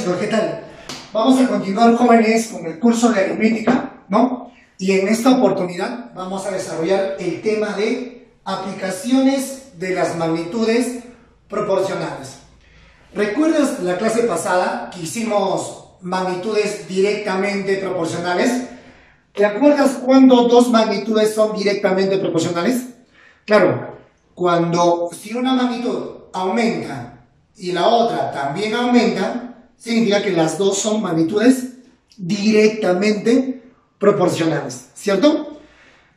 profesor, ¿qué tal? Vamos a continuar, jóvenes, con el curso de aritmética, ¿no? Y en esta oportunidad vamos a desarrollar el tema de aplicaciones de las magnitudes proporcionales. ¿Recuerdas la clase pasada que hicimos magnitudes directamente proporcionales? ¿Te acuerdas cuando dos magnitudes son directamente proporcionales? Claro, si una magnitud aumenta y la otra también aumenta, significa que las dos son magnitudes directamente proporcionales, ¿cierto?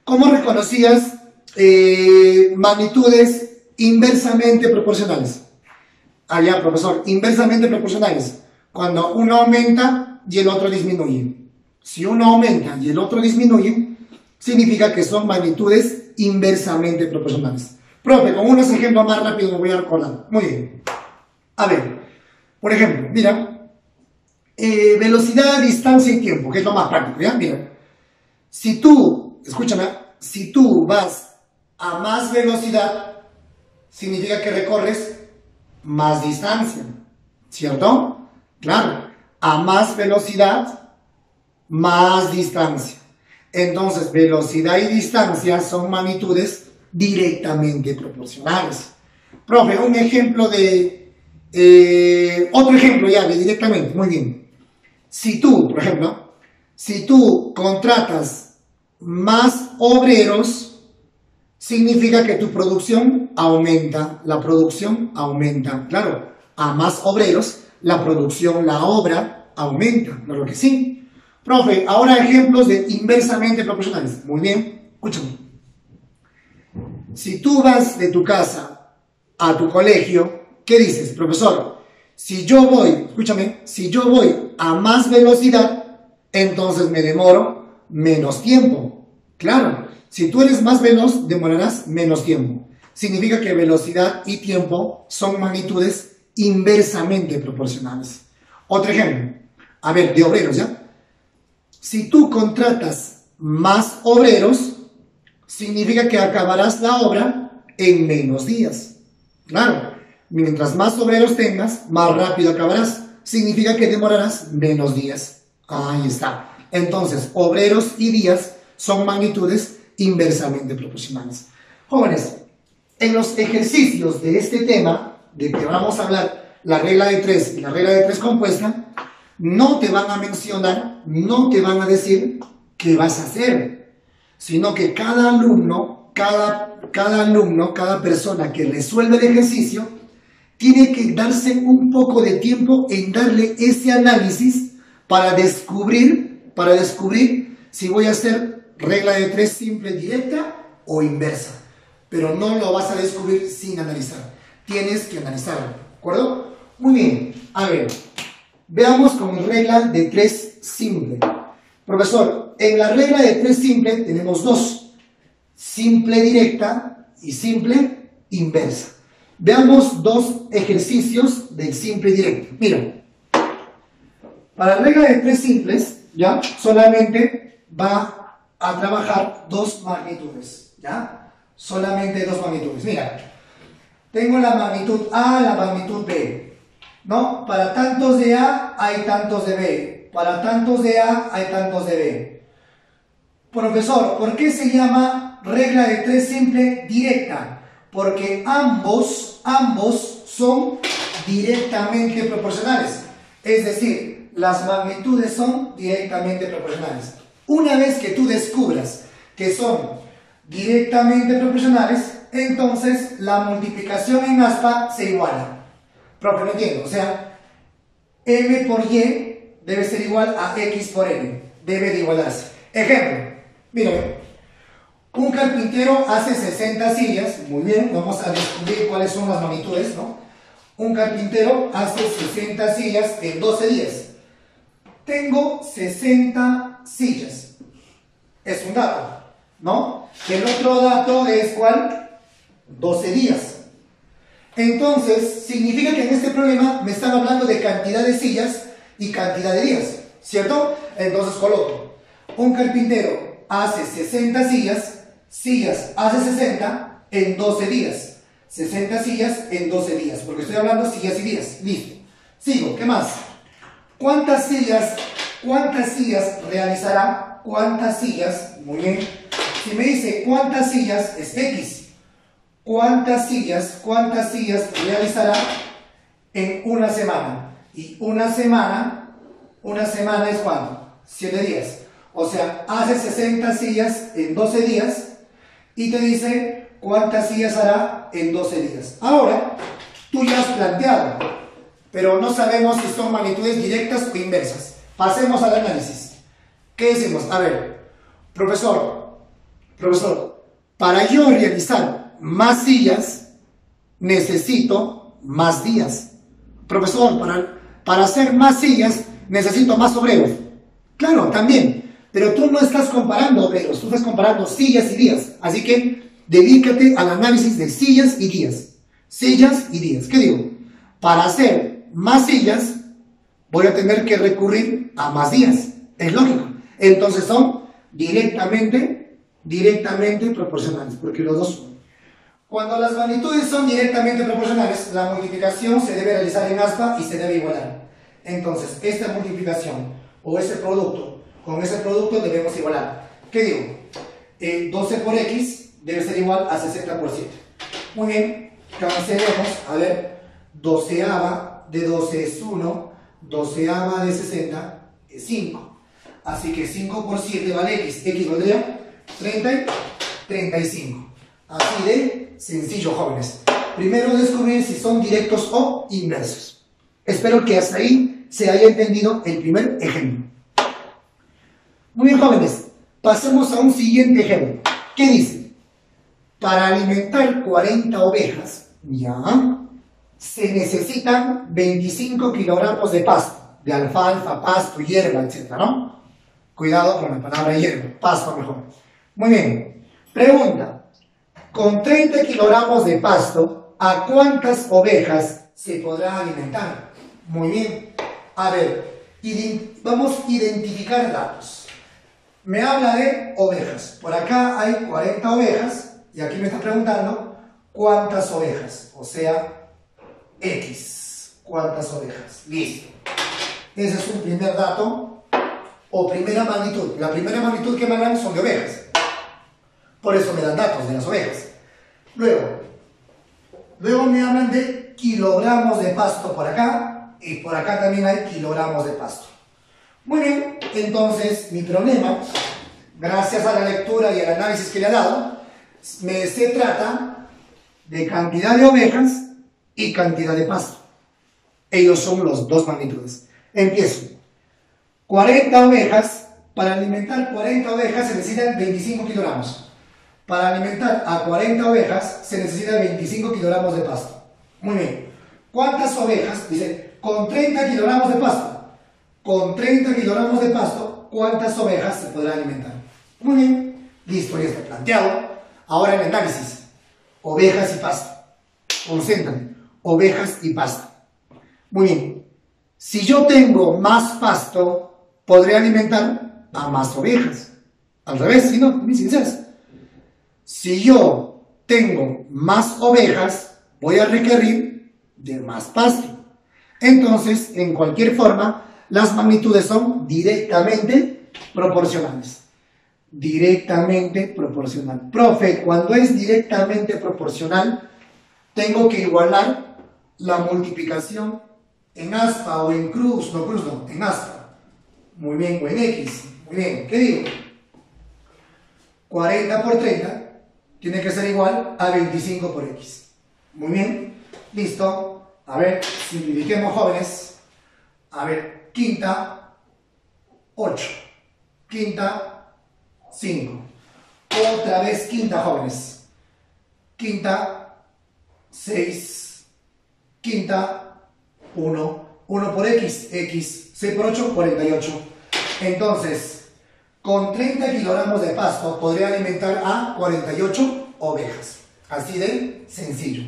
¿Cómo reconocías magnitudes inversamente proporcionales? Ya, profesor, inversamente proporcionales, cuando uno aumenta y el otro disminuye. Si uno aumenta y el otro disminuye, significa que son magnitudes inversamente proporcionales. Profe, con unos ejemplos más rápidos me voy a recordar. Muy bien. A ver, por ejemplo, mira, velocidad, distancia y tiempo, que es lo más práctico, ¿ya? Mira, si tú, escúchame, si tú vas a más velocidad, significa que recorres más distancia, ¿cierto? Claro, a más velocidad, más distancia. Entonces, velocidad y distancia son magnitudes directamente proporcionales. Profe, un ejemplo otro ejemplo ya de directamente, muy bien. Si tú, por ejemplo, si tú contratas más obreros, significa que tu producción aumenta, la producción aumenta. Claro, a más obreros, la producción, la obra aumenta, claro que sí. Profe, ahora ejemplos de inversamente proporcionales. Muy bien, escúchame. Si tú vas de tu casa a tu colegio, ¿qué dices, profesor? Si yo voy, escúchame, si yo voy a más velocidad, entonces me demoro menos tiempo. Claro, si tú eres más veloz, demorarás menos tiempo. Significa que velocidad y tiempo son magnitudes inversamente proporcionales. Otro ejemplo, a ver, de obreros, ¿ya? Si tú contratas más obreros, significa que acabarás la obra en menos días. Claro, mientras más obreros tengas, más rápido acabarás. Significa que demorarás menos días. Ahí está. Entonces, obreros y días son magnitudes inversamente proporcionales. Jóvenes, en los ejercicios de este tema, de que vamos a hablar la regla de 3 y la regla de 3 compuesta, no te van a mencionar, no te van a decir qué vas a hacer, sino que cada alumno, cada persona que resuelve el ejercicio, tiene que darse un poco de tiempo en darle ese análisis para descubrir si voy a hacer regla de 3 simple directa o inversa. Pero no lo vas a descubrir sin analizar. Tienes que analizarlo, ¿de acuerdo? Muy bien, a ver, veamos con regla de 3 simple. Profesor, en la regla de 3 simple tenemos dos: simple directa y simple inversa. Veamos dos ejercicios del simple directo. Mira, para la regla de 3 simples, ¿ya? Solamente va a trabajar dos magnitudes, ¿ya? Solamente dos magnitudes. Mira, tengo la magnitud A, la magnitud B, ¿no? Para tantos de A hay tantos de B. Para tantos de A hay tantos de B. Profesor, ¿por qué se llama regla de 3 simple directa? Porque ambos son directamente proporcionales. Es decir, las magnitudes son directamente proporcionales. Una vez que tú descubras que son directamente proporcionales, entonces la multiplicación en aspa se iguala. Profe, no entiendo. O sea, M por Y debe ser igual a X por N. Debe de igualarse. Ejemplo, mírame. Un carpintero hace 60 sillas. Muy bien, vamos a descubrir cuáles son las magnitudes, ¿no? Un carpintero hace 60 sillas en 12 días. Tengo 60 sillas. Es un dato, ¿no? El otro dato es ¿cuál? 12 días. Entonces, significa que en este problema me están hablando de cantidad de sillas y cantidad de días, ¿cierto? Entonces coloco, un carpintero hace 60 sillas hace 60 en 12 días. 60 sillas en 12 días, porque estoy hablando sillas y días. Listo. Sigo, ¿qué más? ¿Cuántas sillas realizará? ¿Cuántas sillas? Muy bien. Si me dice cuántas sillas, es X. ¿Cuántas sillas realizará en una semana? Y una semana es ¿cuánto? 7 días. O sea, hace 60 sillas en 12 días y te dice cuántas sillas hará en 12 días. Ahora, tú ya has planteado, pero no sabemos si son magnitudes directas o inversas. Pasemos al análisis. ¿Qué decimos? A ver, profesor, para yo realizar más sillas, necesito más días. Profesor, para hacer más sillas, necesito más obreros. Claro, también, pero tú no estás comparando obreros, tú estás comparando sillas y días. Así que dedícate al análisis de sillas y días. Sillas y días. ¿Qué digo? Para hacer más sillas, voy a tener que recurrir a más días. Es lógico. Entonces son directamente proporcionales, porque los dos son. Cuando las magnitudes son directamente proporcionales, la multiplicación se debe realizar en aspa y se debe igualar. Entonces, esta multiplicación o ese producto, con ese producto debemos igualar. ¿Qué digo? 12 por X debe ser igual a 60 por 7. Muy bien, cancelemos. A ver, 12ava de 12 es 1, 12ava de 60 es 5. Así que 5 por 7 vale X. X valdría 30 y 35. Así de sencillo, jóvenes. Primero descubrir si son directos o inversos. Espero que hasta ahí se haya entendido el primer ejemplo. Muy bien, jóvenes. Pasemos a un siguiente ejemplo. ¿Qué dice? Para alimentar 40 ovejas, ya, se necesitan 25 kilogramos de pasto, de alfalfa, pasto, hierba, etc., ¿no? Cuidado con la palabra hierba, pasto mejor. Muy bien. Pregunta. Con 30 kilogramos de pasto, ¿a cuántas ovejas se podrá alimentar? Muy bien. A ver, vamos a identificar datos. Me habla de ovejas. Por acá hay 40 ovejas y aquí me está preguntando cuántas ovejas. O sea, X. ¿Cuántas ovejas? Listo. Ese es un primer dato o primera magnitud. La primera magnitud que me dan son de ovejas. Por eso me dan datos de las ovejas. Luego me hablan de kilogramos de pasto por acá y por acá también hay kilogramos de pasto. Muy bien, entonces mi problema, gracias a la lectura y al análisis que le he dado, se trata de cantidad de ovejas y cantidad de pasto. Ellos son los dos magnitudes. Empiezo. 40 ovejas, para alimentar 40 ovejas se necesitan 25 kilogramos. Para alimentar a 40 ovejas se necesitan 25 kilogramos de pasto. Muy bien. ¿Cuántas ovejas? Dice, con 30 kilogramos de pasto. Con 30 kilogramos de pasto, ¿cuántas ovejas se podrán alimentar? Muy bien. Listo, ya está planteado. Ahora el análisis. Ovejas y pasto. Concéntrate. Ovejas y pasto. Muy bien. Si yo tengo más pasto, podré alimentar a más ovejas. Al revés, si no, mis sinceros. Si yo tengo más ovejas, voy a requerir de más pasto. Entonces, en cualquier forma, las magnitudes son directamente proporcionales. Directamente proporcional. Profe, cuando es directamente proporcional, tengo que igualar la multiplicación en aspa o en cruz. No, cruz no, en aspa. Muy bien, o en X. Muy bien, ¿qué digo? 40 por 30 tiene que ser igual a 25 por X. Muy bien, listo. A ver, simplifiquemos, jóvenes. A ver, quinta, 8. Quinta, 5. Otra vez quinta, jóvenes. Quinta, 6. Quinta, 1. 1 por X, X. 6 por 8, 48. Entonces, con 30 kilogramos de pasto podría alimentar a 48 ovejas. Así de sencillo.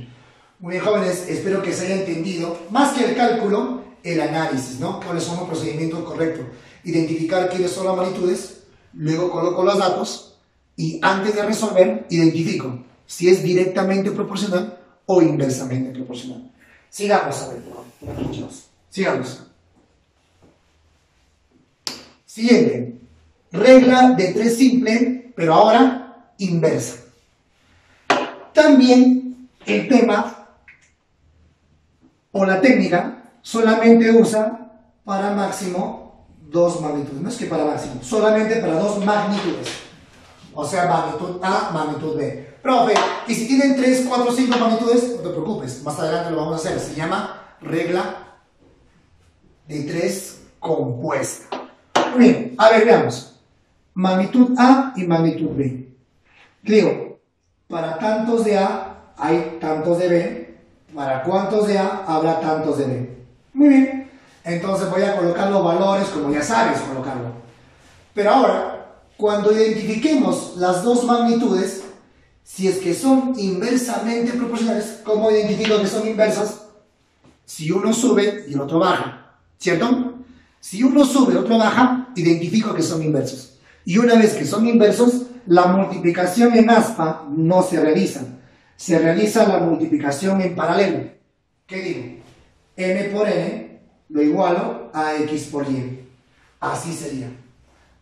Muy bien, jóvenes, espero que se haya entendido, más que el cálculo, el análisis, ¿no? ¿Cuáles son los procedimientos correctos? Identificar quiénes son las magnitudes, luego coloco los datos y antes de resolver, identifico si es directamente proporcional o inversamente proporcional. Sigamos a ver, sigamos. Siguiente. Regla de 3 simple, pero ahora inversa. También el tema o la técnica solamente usa para máximo 2 magnitudes. No es que para máximo, solamente para 2 magnitudes. O sea, magnitud A, magnitud B. Profe, y si tienen 3, 4, 5 magnitudes, no te preocupes, más adelante lo vamos a hacer. Se llama regla de 3 compuesta. Muy bien, a ver, veamos. Magnitud A y magnitud B. Digo, para tantos de A hay tantos de B. Para cuántos de A habrá tantos de B. Muy bien, entonces voy a colocar los valores como ya sabes colocarlo. Pero ahora, cuando identifiquemos las 2 magnitudes, si es que son inversamente proporcionales, ¿cómo identifico que son inversas? Si uno sube y el otro baja, ¿cierto? Si uno sube y el otro baja, identifico que son inversos. Y una vez que son inversos, la multiplicación en aspa no se realiza. Se realiza la multiplicación en paralelo. ¿Qué digo? N por N lo igualo a X por Y. Así sería.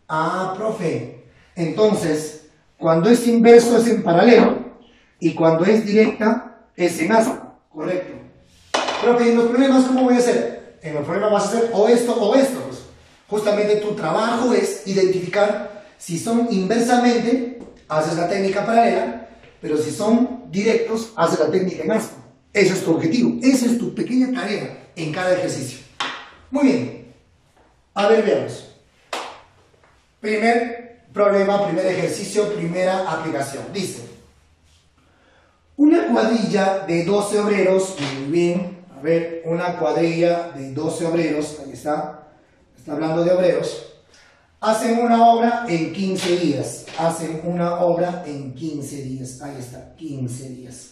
Ah, profe. Entonces, cuando es inverso es en paralelo y cuando es directa es en aspa. Correcto. Profe, en los problemas, ¿cómo voy a hacer? En los problemas vas a hacer o esto o esto. Pues, justamente tu trabajo es identificar si son inversamente, haces la técnica paralela, pero si son directos, haces la técnica en aspa. Ese es tu objetivo. Esa es tu pequeña tarea en cada ejercicio. Muy bien. A ver, veamos. Primer problema, primer ejercicio, primera aplicación. Dice, una cuadrilla de 12 obreros, muy bien, a ver, una cuadrilla de 12 obreros, ahí está hablando de obreros, hacen una obra en 15 días, hacen una obra en 15 días, ahí está, 15 días.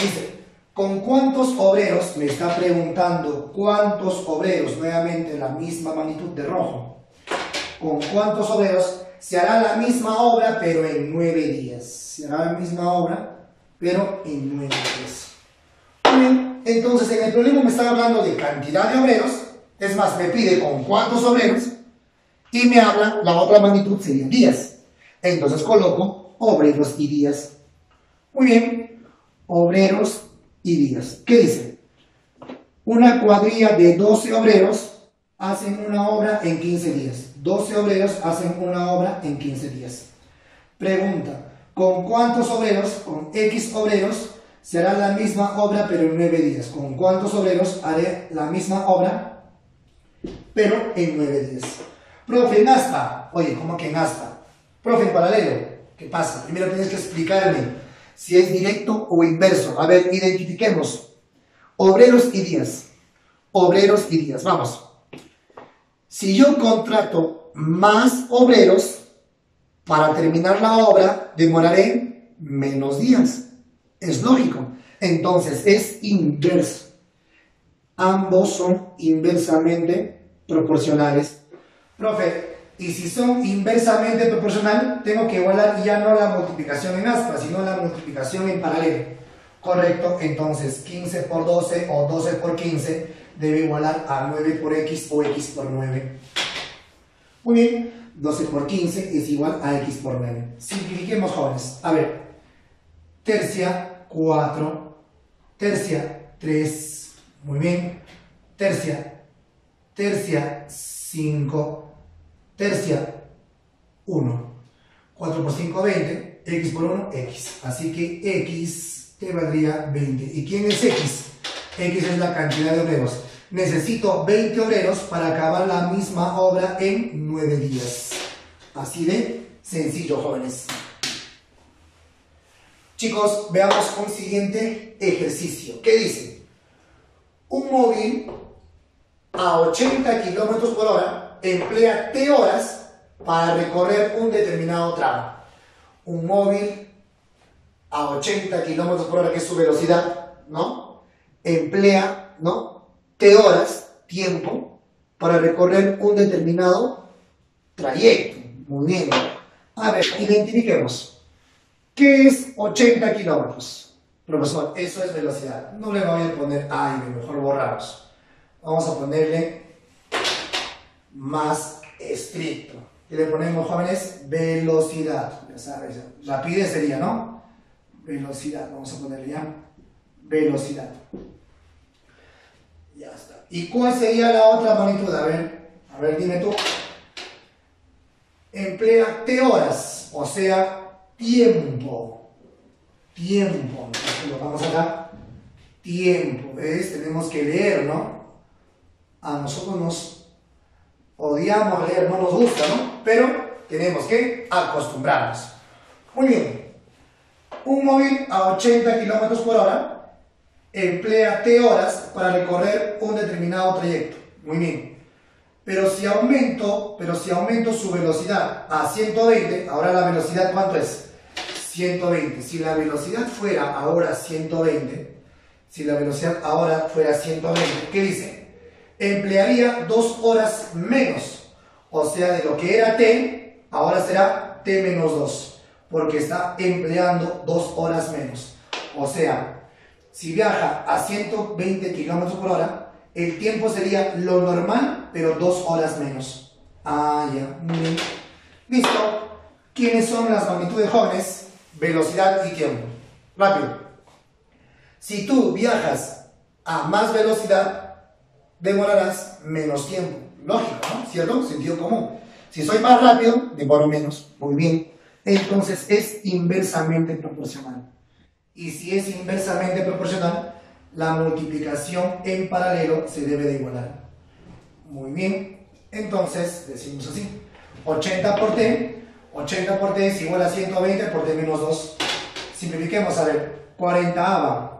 Dice, ¿con cuántos obreros? Me está preguntando, ¿cuántos obreros? Nuevamente la misma magnitud de rojo. ¿Con cuántos obreros se hará la misma obra pero en 9 días? Se hará la misma obra pero en 9 días. Bien, entonces en el problema me está hablando de cantidad de obreros. Es más, me pide con cuántos obreros y me habla, la otra magnitud serían días. Entonces coloco obreros y días. Muy bien, obreros y días. ¿Qué dice? Una cuadrilla de 12 obreros hacen una obra en 15 días. 12 obreros hacen una obra en 15 días. Pregunta, ¿con cuántos obreros, con X obreros, se hará la misma obra pero en 9 días? ¿Con cuántos obreros haré la misma obra pero en 9 días? Profe, en aspa. Oye, ¿cómo que en aspa? Profe, en paralelo. ¿Qué pasa? Primero tienes que explicarme si es directo o inverso. A ver, identifiquemos. Obreros y días. Obreros y días. Vamos. Si yo contrato más obreros, para terminar la obra demoraré menos días. Es lógico. Entonces es inverso. Ambos son inversamente proporcionales. Profe, y si son inversamente proporcional, tengo que igualar ya no la multiplicación en aspa, sino la multiplicación en paralelo. Correcto, entonces 15 por 12 o 12 por 15 debe igualar a 9 por X o X por 9. Muy bien, 12 por 15 es igual a X por 9. Simplifiquemos, jóvenes. A ver, tercia 4, tercia 3, muy bien, tercia 5, tercia 1. 4 por 5, 20, X por 1, X. Así que X te valdría 20. ¿Y quién es X? X es la cantidad de obreros. Necesito 20 obreros para acabar la misma obra en 9 días. Así de sencillo, jóvenes. Chicos, veamos un siguiente ejercicio. ¿Qué dice? Un móvil a 80 km por hora emplea T horas para recorrer un determinado tramo. Un móvil a 80 km por hora, que es su velocidad, ¿no? Emplea, ¿no?, T horas, tiempo, para recorrer un determinado trayecto. Muy bien. A ver, identifiquemos. ¿Qué es 80 kilómetros? Profesor, eso es velocidad. No le voy a poner aire, mejor borramos. Vamos a ponerle más estricto. Y le ponemos, jóvenes, velocidad. Ya sabes, rapidez sería, ¿no? Velocidad, vamos a ponerle ya. Velocidad. Ya está. ¿Y cuál sería la otra magnitud? A ver, dime tú. Emplea T horas, o sea, tiempo. Tiempo. Entonces lo vamos acá. Tiempo. ¿Ves? Tenemos que leer, ¿no? A nosotros nos odiamos leer, no nos gusta, ¿no? Pero tenemos que acostumbrarnos. Muy bien. Un móvil a 80 km por hora emplea T horas para recorrer un determinado trayecto. Muy bien. Pero si aumento su velocidad a 120, ahora la velocidad, ¿cuánto es? 120. Si la velocidad fuera ahora 120, ¿qué dice? Emplearía 2 horas menos. O sea, de lo que era T, ahora será T menos 2. Porque está empleando 2 horas menos. O sea, si viaja a 120 km por hora, el tiempo sería lo normal, pero 2 horas menos. Ah, ya, muy bien. Listo. ¿Quiénes son las magnitudes, jóvenes? Velocidad y tiempo. Rápido. Si tú viajas a más velocidad, demorarás menos tiempo. Lógico, ¿no? ¿Cierto? Sentido común. Si soy más rápido, demoro menos. Muy bien. Entonces es inversamente proporcional. Y si es inversamente proporcional, la multiplicación en paralelo se debe de igualar. Muy bien. Entonces decimos así. 80 por T es igual a 120 por T menos 2. Simplifiquemos, a ver. 40ava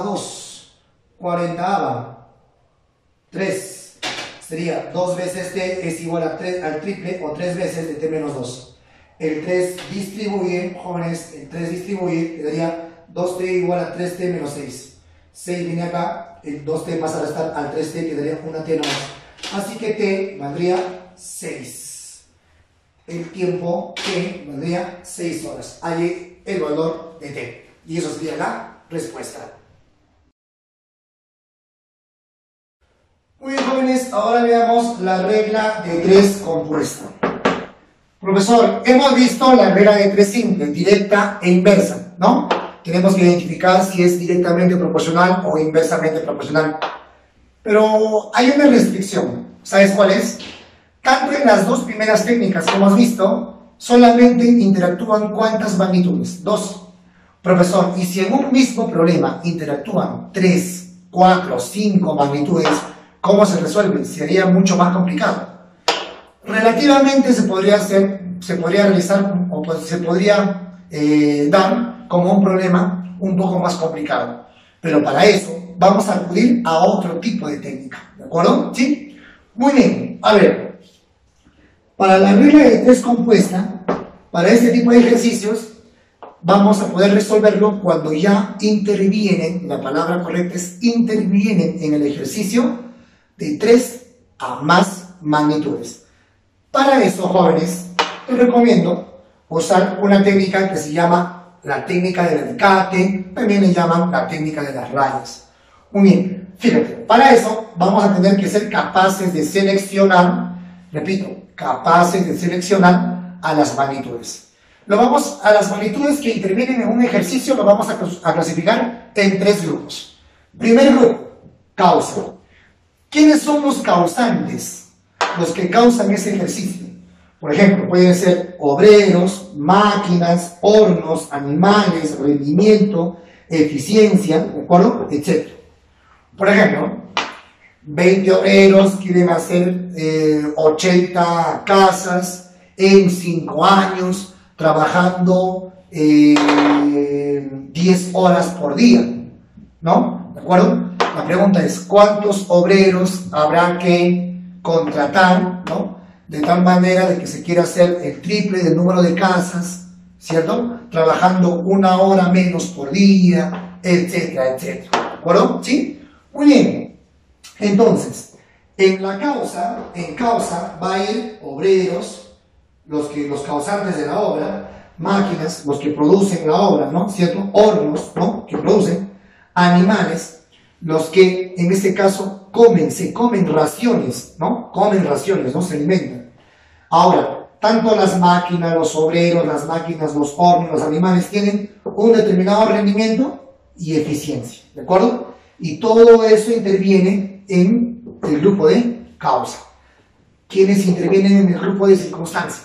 2. 40ava 3. Sería 2 veces T es igual a 3, al triple o 3 veces de T menos 2. El 3 distribuye, jóvenes, el 3 distribuye, le daría 2T igual a 3T menos 6. 6 viene acá, el 2T pasa a restar al 3T, quedaría una T nomás. Así que T valdría 6. El tiempo T valdría 6 horas. Hay el valor de T. Y eso sería la respuesta. Muy bien, jóvenes, ahora veamos la regla de 3 compuesta. Profesor, hemos visto la regla de 3 simple, directa e inversa, ¿no? Tenemos que identificar si es directamente proporcional o inversamente proporcional. Pero hay una restricción, ¿sabes cuál es? Tanto en las dos primeras técnicas que hemos visto, solamente interactúan ¿cuántas magnitudes? 2. Profesor, y si en un mismo problema interactúan 3, 4, 5 magnitudes, ¿cómo se resuelve? Sería mucho más complicado. Relativamente se podría realizar o se podría dar como un problema un poco más complicado. Pero para eso vamos a acudir a otro tipo de técnica. ¿De acuerdo? ¿Sí? Muy bien. A ver. Para la regla de 3 compuesta, para este tipo de ejercicios, vamos a poder resolverlo cuando ya intervienen, la palabra correcta es intervienen en el ejercicio de 3 a más magnitudes. Para eso, jóvenes, les recomiendo usar una técnica que se llama la técnica del alicate, también le llaman la técnica de las rayas. Muy bien, fíjate, para eso vamos a tener que ser capaces de seleccionar, repito, capaces de seleccionar a las magnitudes. A las magnitudes que intervienen en un ejercicio lo vamos a clasificar en 3 grupos. Primer grupo, causa. ¿Quiénes son los causantes? Los que causan ese ejercicio. Por ejemplo, pueden ser obreros, máquinas, hornos, animales, rendimiento, eficiencia, ¿de acuerdo? Etc. Por ejemplo, 20 obreros quieren hacer 80 casas en 5 años, trabajando 10 horas por día, ¿no? ¿De acuerdo? La pregunta es, ¿cuántos obreros habrá que contratar, ¿no? De tal manera de que se quiera hacer el triple del número de casas, ¿cierto? Trabajando 1 hora menos por día, etcétera, etcétera. ¿De acuerdo? ¿Sí? Muy bien. Entonces, en causa va a ir obreros, los causantes de la obra, máquinas, los que producen la obra, ¿no? ¿Cierto? Hornos, ¿no? Que producen, animales, los que en este caso comen, se comen raciones, ¿no? Comen raciones, no se alimentan. Ahora, tanto las máquinas, los obreros, las máquinas, los hornos, los animales tienen un determinado rendimiento y eficiencia, ¿de acuerdo? Y todo eso interviene en el grupo de causa. ¿Quiénes intervienen en el grupo de circunstancia?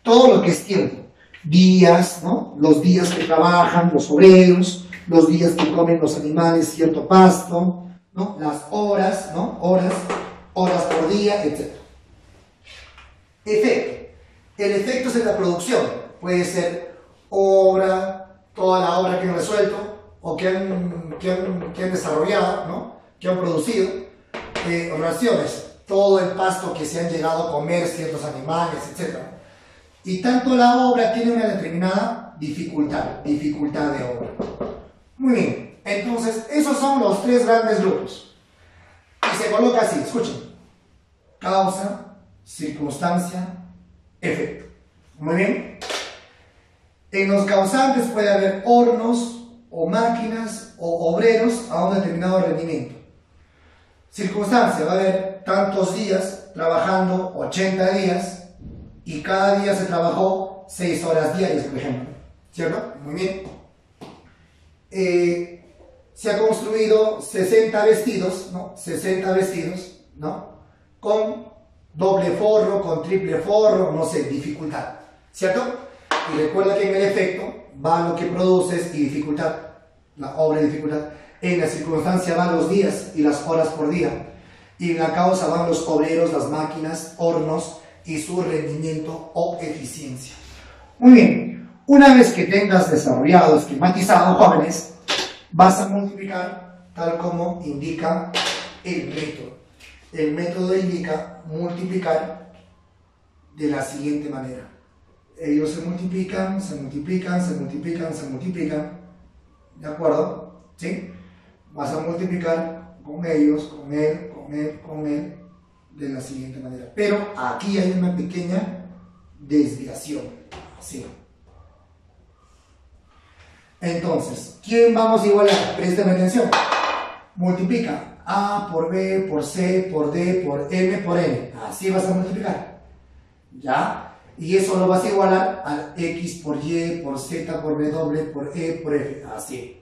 Todo lo que es tiempo. Días, ¿no? Los días que trabajan los obreros, los días que comen los animales cierto pasto, ¿no? Las horas, ¿no? Horas por día, etc. Efecto. El efecto es en la producción. Puede ser obra, toda la obra que han resuelto o que han desarrollado, ¿no? Que han producido. Raciones. Todo el pasto que se han llegado a comer ciertos animales, etc. Y tanto la obra tiene una determinada dificultad de obra. Muy bien, entonces esos son los tres grandes grupos. Y se coloca así, escuchen. Causa, circunstancia, efecto. Muy bien. En los causantes puede haber hornos o máquinas o obreros a un determinado rendimiento. Circunstancia, va a haber tantos días trabajando 80 días y cada día se trabajó 6 horas diarias, por ejemplo. ¿Cierto? Muy bien. Se ha construido 60 vestidos, ¿no? 60 vestidos, ¿no? Con doble forro, con triple forro, no sé, dificultad, ¿cierto? Y recuerda que en el efecto va lo que produces y dificultad, la obra y dificultad. En la circunstancia van los días y las horas por día. Y en la causa van los obreros, las máquinas, hornos y su rendimiento o eficiencia. Muy bien, una vez que tengas desarrollado, esquematizado, jóvenes, vas a multiplicar tal como indica el método. El método indica multiplicar de la siguiente manera. Ellos se multiplican, se multiplican, se multiplican, se multiplican. ¿De acuerdo? ¿Sí? Vas a multiplicar con ellos, con él, con él, con él, de la siguiente manera. Pero aquí hay una pequeña desviación. ¿Sí? Entonces, ¿quién vamos a igualar? Presten atención. Multiplica A por B, por C, por D, por M, por N. Así vas a multiplicar. ¿Ya? Y eso lo vas a igualar al X por Y, por Z, por W, por E, por F. Así.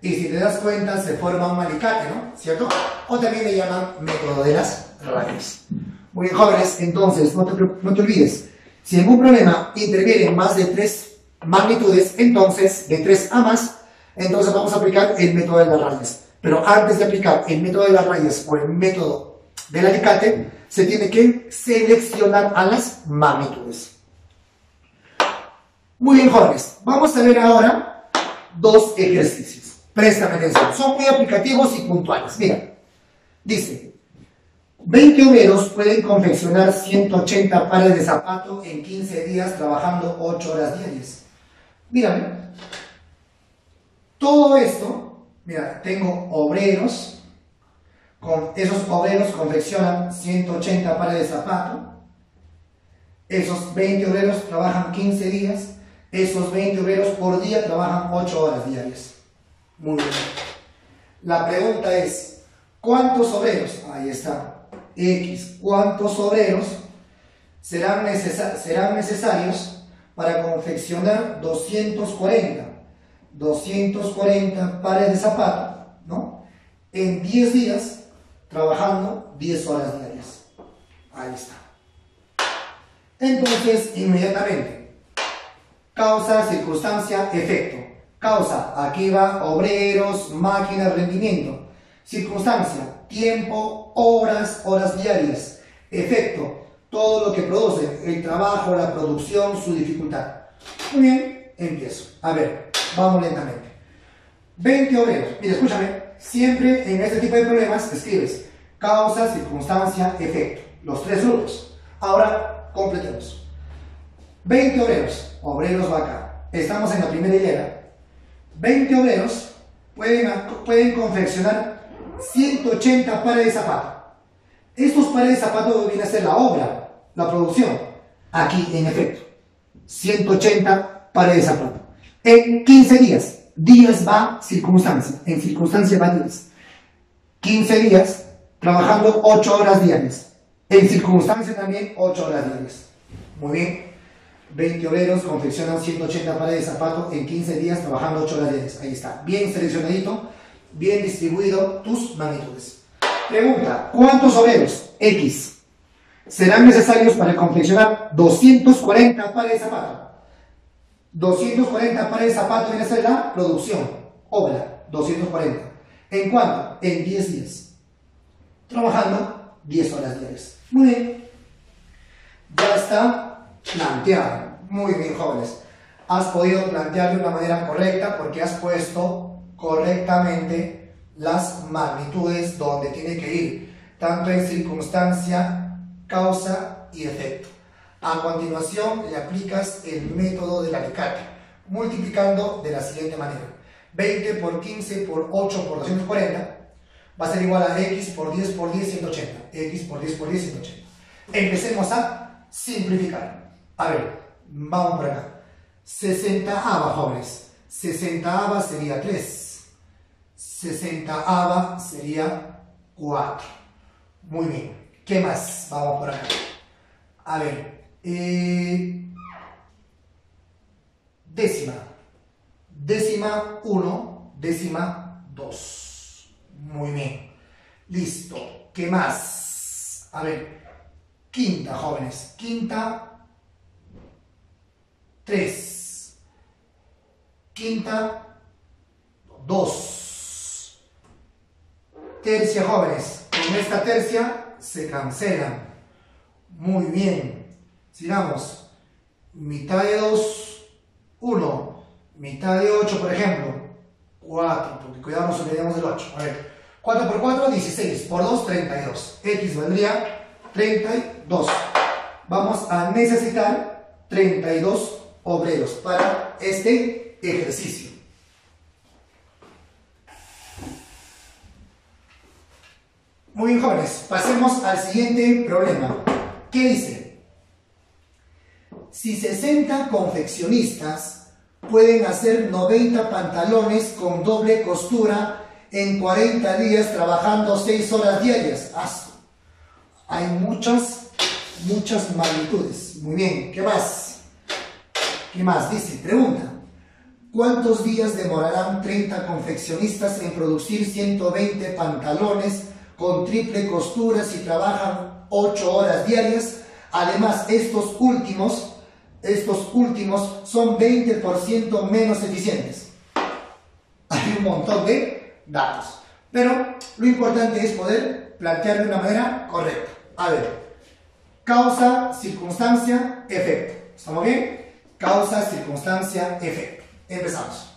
Y si te das cuenta, se forma un alicate, ¿no? ¿Cierto? O también le llaman método de las raíces. Muy bien, jóvenes, entonces, no te olvides. Si en un problema intervienen más de 3 magnitudes, entonces, de 3 a más, entonces vamos a aplicar el método de las rayas. Pero antes de aplicar el método de las rayas o el método del alicate, se tiene que seleccionar a las magnitudes. Muy bien, jóvenes. Vamos a ver ahora 2 ejercicios. Préstame atención. Son muy aplicativos y puntuales. Mira, dice, 20 obreros pueden confeccionar 180 pares de zapatos en 15 días trabajando 8 horas diarias. Mírame. Todo esto, mira, tengo obreros. Esos obreros confeccionan 180 pares de zapatos. Esos 20 obreros trabajan 15 días. Esos 20 obreros por día trabajan 8 horas diarias. Muy bien. La pregunta es, ¿cuántos obreros? Ahí está. X. ¿Cuántos obreros serán necesarios para confeccionar 240 pares de zapatos, ¿no? En 10 días, trabajando 10 horas diarias. Ahí está. Entonces, inmediatamente, causa, circunstancia, efecto. Causa, aquí va obreros, máquinas, rendimiento. Circunstancia, tiempo, horas diarias. Efecto, todo lo que produce, el trabajo, la producción, su dificultad. Muy bien, empiezo. A ver, vamos lentamente. 20 obreros. Mira, escúchame, siempre en este tipo de problemas escribes causa, circunstancia, efecto. Los 3 grupos. Ahora, completemos. 20 obreros. Obreros va acá. Estamos en la primera hilera. 20 obreros pueden confeccionar 180 pares de zapatos. Estos pares de zapatos vienen a ser la obra, la producción. Aquí, en efecto, 180 pares de zapatos. En 15 días. Días va circunstancia. En circunstancia va días. 15 días trabajando 8 horas diarias. En circunstancia también 8 horas diarias. Muy bien. 20 obreros confeccionan 180 pares de zapatos en 15 días trabajando 8 horas diarias. Ahí está. Bien seleccionadito, bien distribuido tus magnitudes. Pregunta, ¿cuántos obreros X serán necesarios para confeccionar 240 pares de zapatos? 240 pares de zapatos viene a ser la producción, obra, 240. ¿En cuánto? En 10 días. Trabajando 10 horas diarias. Muy bien. Ya está planteado. Muy bien, jóvenes. Has podido plantear de una manera correcta porque has puesto correctamente las magnitudes donde tiene que ir, tanto en circunstancia, causa y efecto. A continuación le aplicas el método del alicate, multiplicando de la siguiente manera. 20 por 15 por 8 por 240 va a ser igual a x por 10 por 10, 180. X por 10 por 10, 180. Empecemos a simplificar. A ver, vamos por acá. 60ava, jóvenes. 60ava sería 3. 60ava sería 4. Muy bien. ¿Qué más? Vamos por acá. A ver. Décima. Décima 1. Décima 2. Muy bien. Listo. ¿Qué más? A ver. Quinta, jóvenes. Quinta 3. Quinta 2. Tercia, jóvenes. Con esta tercia se cancelan. Muy bien. Sigamos. Mitad de 2, 1. Mitad de 8, por ejemplo, 4. Porque cuidado, nos olvidemos del 8. A ver. 4 por 4, 16. Por 2, 32. X valdría 32. Vamos a necesitar 32 obreros para este ejercicio. Muy bien, jóvenes, pasemos al siguiente problema. ¿Qué dice? Si 60 confeccionistas pueden hacer 90 pantalones con doble costura en 40 días trabajando 6 horas diarias. Hay muchas magnitudes. Muy bien, ¿qué más? ¿Qué más? Dice, pregunta. ¿Cuántos días demorarán 30 confeccionistas en producir 120 pantalones con triple costura si trabajan 8 horas diarias? Además, estos últimos son 20% menos eficientes. Hay un montón de datos. Pero lo importante es poder plantear de una manera correcta. A ver, causa, circunstancia, efecto. ¿Estamos bien? Causa, circunstancia, efecto. Empezamos.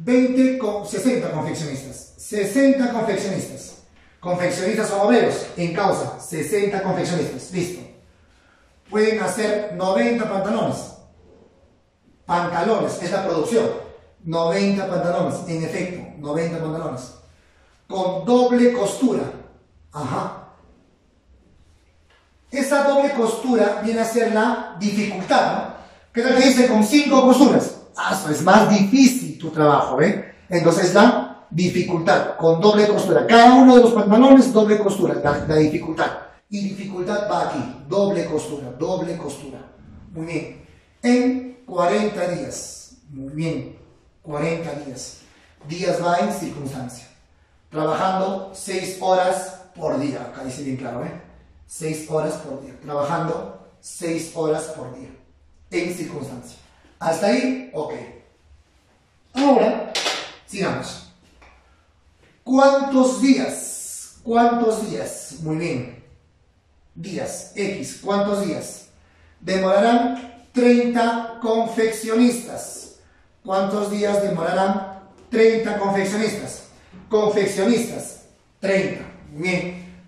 60 confeccionistas. 60 confeccionistas. Confeccionistas son obreros. En causa, 60 confeccionistas. Listo. Pueden hacer 90 pantalones. Pantalones, es la producción. 90 pantalones. En efecto, 90 pantalones. Con doble costura. Ajá. Esa doble costura viene a ser la dificultad, ¿no? ¿Qué tal que dice con 5 costuras? Es más difícil tu trabajo, ¿eh? Entonces la dificultad con doble costura. Cada uno de los pantalones, doble costura, la dificultad. Y dificultad va aquí, doble costura, doble costura. Muy bien. En 40 días. Muy bien. 40 días. Días va en circunstancia. Trabajando 6 horas por día. Acá dice bien claro, ¿eh? 6 horas por día. Trabajando 6 horas por día. En circunstancia. Hasta ahí, ok. Ahora, sigamos. ¿Cuántos días? ¿Cuántos días? Muy bien. Días, X, ¿cuántos días? Demorarán 30 confeccionistas. ¿Cuántos días demorarán 30 confeccionistas? Confeccionistas, 30. Bien.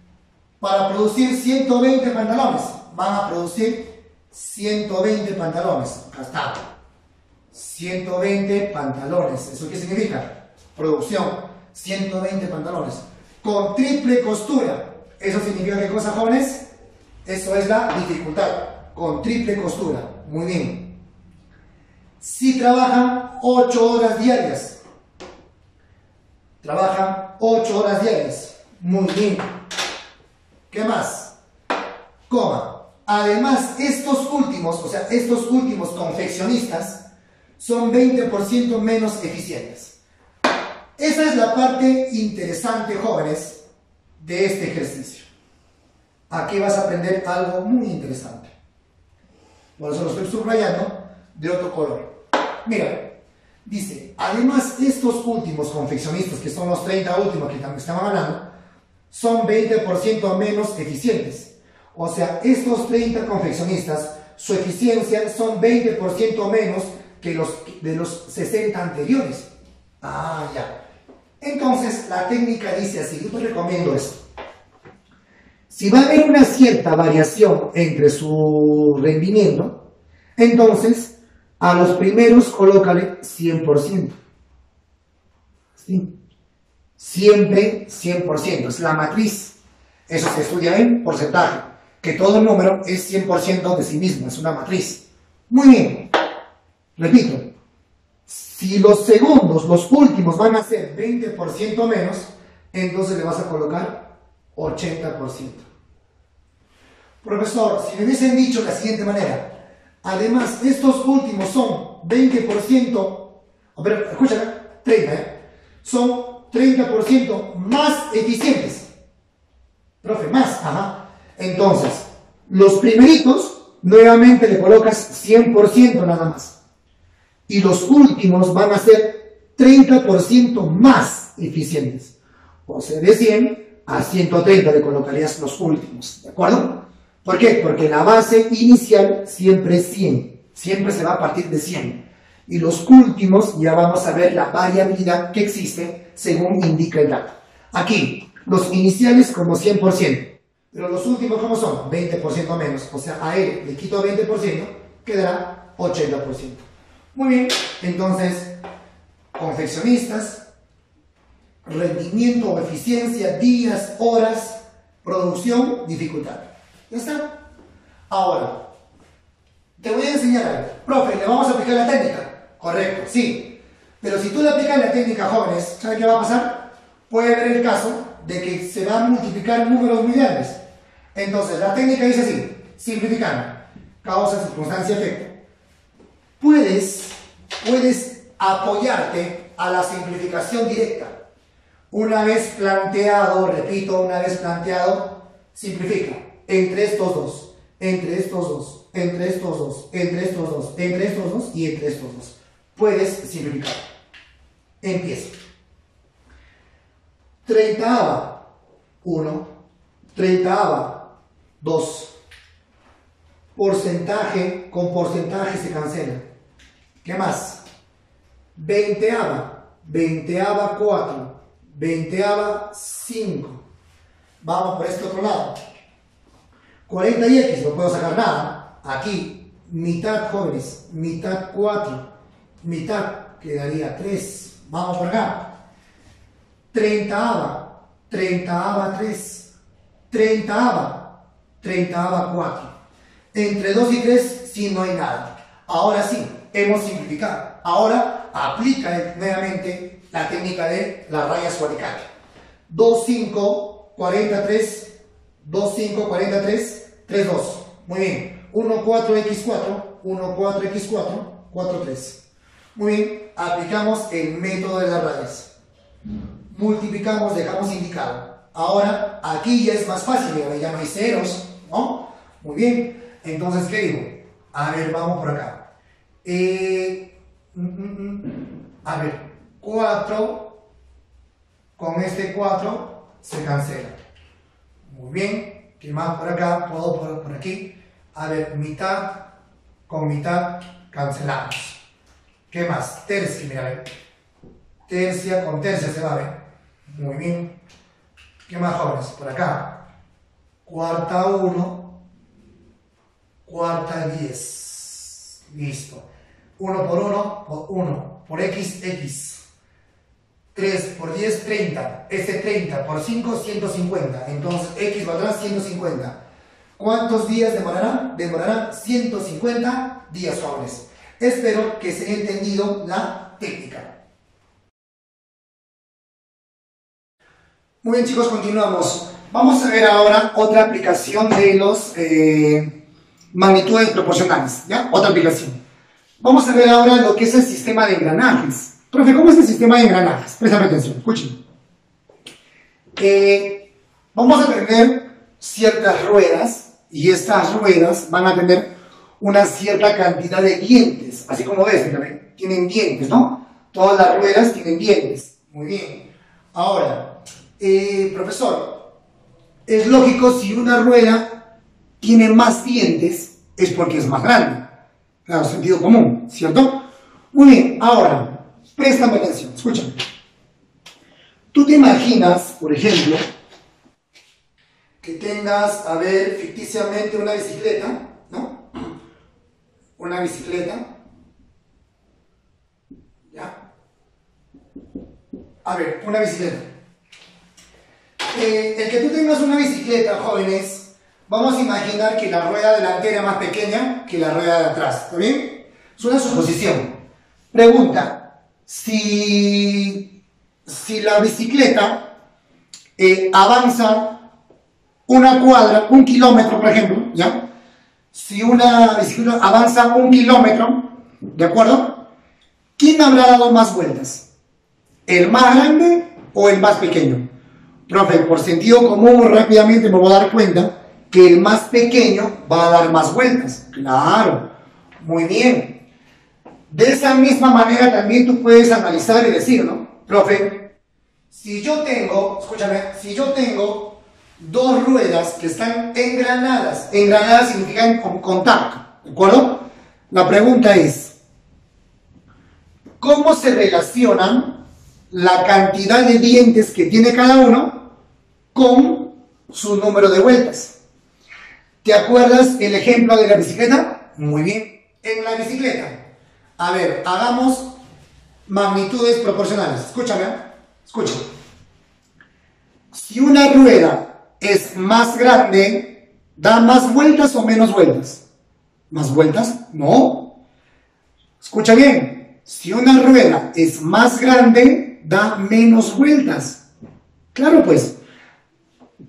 Para producir 120 pantalones, van a producir 120 pantalones. Acá está. 120 pantalones. ¿Eso qué significa? Producción. 120 pantalones. Con triple costura. ¿Eso significa qué cosa, jóvenes? Eso es la dificultad. Con triple costura. Muy bien. Si trabajan 8 horas diarias. Trabajan 8 horas diarias. Muy bien. ¿Qué más? Coma. Además, estos últimos confeccionistas son 20% menos eficientes. Esa es la parte interesante, jóvenes, de este ejercicio. Aquí vas a aprender algo muy interesante. Por eso lo estoy subrayando de otro color. Mira, dice, además estos últimos confeccionistas, que son los 30 últimos que también estaban hablando, son 20% menos eficientes. O sea, estos 30 confeccionistas, su eficiencia son 20% menos que los de los 60 anteriores. Ah, ya. Entonces, la técnica dice así, yo te recomiendo esto. Si va a haber una cierta variación entre su rendimiento, entonces a los primeros colócale 100%. ¿Sí? Siempre 100%, es la matriz. Eso se estudia en porcentaje, que todo número es 100% de sí mismo, es una matriz. Muy bien, repito, si los segundos, los últimos van a ser 20% menos, entonces le vas a colocar 80%. Profesor, si me hubiesen dicho de la siguiente manera, además estos últimos son 20%, pero escúchame, 30, son 30% más eficientes. Profe, más, ajá. Entonces, los primeritos, nuevamente le colocas 100% nada más. Y los últimos van a ser 30% más eficientes. O sea, de 100 a 130 le colocarías los últimos, ¿de acuerdo? ¿Por qué? Porque la base inicial siempre es 100. Siempre se va a partir de 100. Y los últimos ya vamos a ver la variabilidad que existe según indica el dato. Aquí, los iniciales como 100%. Pero los últimos, ¿cómo son? 20% menos. O sea, a él le quito 20%, quedará 80%. Muy bien, entonces, confeccionistas, rendimiento o eficiencia, días, horas, producción, dificultad. ¿Ya está? Ahora, te voy a enseñar algo. Profe, ¿le vamos a aplicar la técnica? Correcto, sí. Pero si tú le aplicas la técnica, jóvenes, ¿saben qué va a pasar? Puede haber el caso de que se van a multiplicar números muy grandes. Entonces, la técnica dice así, simplificando, causa, circunstancia, efecto. Puedes apoyarte a la simplificación directa. Una vez planteado, repito, una vez planteado, simplifica. Entre estos dos, entre estos dos, entre estos dos, entre estos dos, entre estos dos y entre estos dos. Puedes simplificar. Empiezo. 30ava, 1. 30ava, 2. Porcentaje con porcentaje se cancela. ¿Qué más? 20ava, 20ava 4, 20ava 5. Vamos por este otro lado. 40 y x, no puedo sacar nada. Aquí, mitad, jóvenes, mitad 4, mitad quedaría 3. Vamos por acá. 30ava, 30ava 3, 30ava, 30ava 4. Entre 2 y 3, sí, no hay nada. Ahora sí, hemos simplificado. Ahora aplica nuevamente la técnica de la raya su alicate. 2, 5, 43, 2, 5, 43, 3, 2. Muy bien. 1, 4, x4, 1, 4, x4, 4, 3. Muy bien. Aplicamos el método de las rayas. Multiplicamos, dejamos indicado. Ahora, aquí ya es más fácil, ya no hay ceros, ¿no? Muy bien. Entonces, ¿qué digo? A ver, vamos por acá. A ver, 4 con este 4 se cancela. Muy bien. ¿Qué más por acá? Puedo por aquí. A ver, mitad con mitad cancelamos. ¿Qué más? Tercia, mira, a ver. Tercia con tercia se va a ver. Muy bien. ¿Qué más, jóvenes? Por acá. Cuarta 1. Cuarta 10. Listo. 1 por 1 por 1. Por x, x. 3 por 10, 30. Este 30 por 5, 150. Entonces, x valdrá 150. ¿Cuántos días demorarán? Demorarán 150 días, jóvenes. Espero que se haya entendido la técnica. Muy bien, chicos, continuamos. Vamos a ver ahora otra aplicación de los magnitudes proporcionales, ¿ya? Otra aplicación. Vamos a ver ahora lo que es el sistema de engranajes. Profe, ¿cómo es el sistema de engranajes? Préstame atención, escuchen. Vamos a tener ciertas ruedas y estas ruedas van a tener una cierta cantidad de dientes, así como ves, también tienen dientes, ¿no? Todas las ruedas tienen dientes. Muy bien. Ahora, profesor, es lógico, si una rueda tiene más dientes, es porque es más grande. Claro, sentido común, ¿cierto? Muy bien, ahora, préstame atención, escúchame. Tú te imaginas, por ejemplo, que tengas, a ver, ficticiamente una bicicleta, ¿no? Una bicicleta. ¿Ya? A ver, una bicicleta. El que tú tengas una bicicleta, jóvenes, vamos a imaginar que la rueda delantera es más pequeña que la rueda de atrás, ¿está bien? Es una suposición. Pregunta, si la bicicleta avanza una cuadra, 1 kilómetro, por ejemplo, ¿ya? Si una bicicleta avanza 1 kilómetro, ¿de acuerdo? ¿Quién habrá dado más vueltas? ¿El más grande o el más pequeño? Profe, por sentido común rápidamente me voy a dar cuenta que el más pequeño va a dar más vueltas. Claro, muy bien. De esa misma manera también tú puedes analizar y decir, ¿no? Profe, si yo tengo, escúchame, si yo tengo dos ruedas que están engranadas, engranadas significan con contacto, ¿de acuerdo? La pregunta es, ¿cómo se relacionan la cantidad de dientes que tiene cada uno con su número de vueltas? ¿Te acuerdas el ejemplo de la bicicleta? Muy bien. En la bicicleta, a ver, hagamos magnitudes proporcionales. Escúchame, escucha. Si una rueda es más grande, ¿da más vueltas o menos vueltas? ¿Más vueltas? No. Escucha bien. Si una rueda es más grande, da menos vueltas. Claro, pues.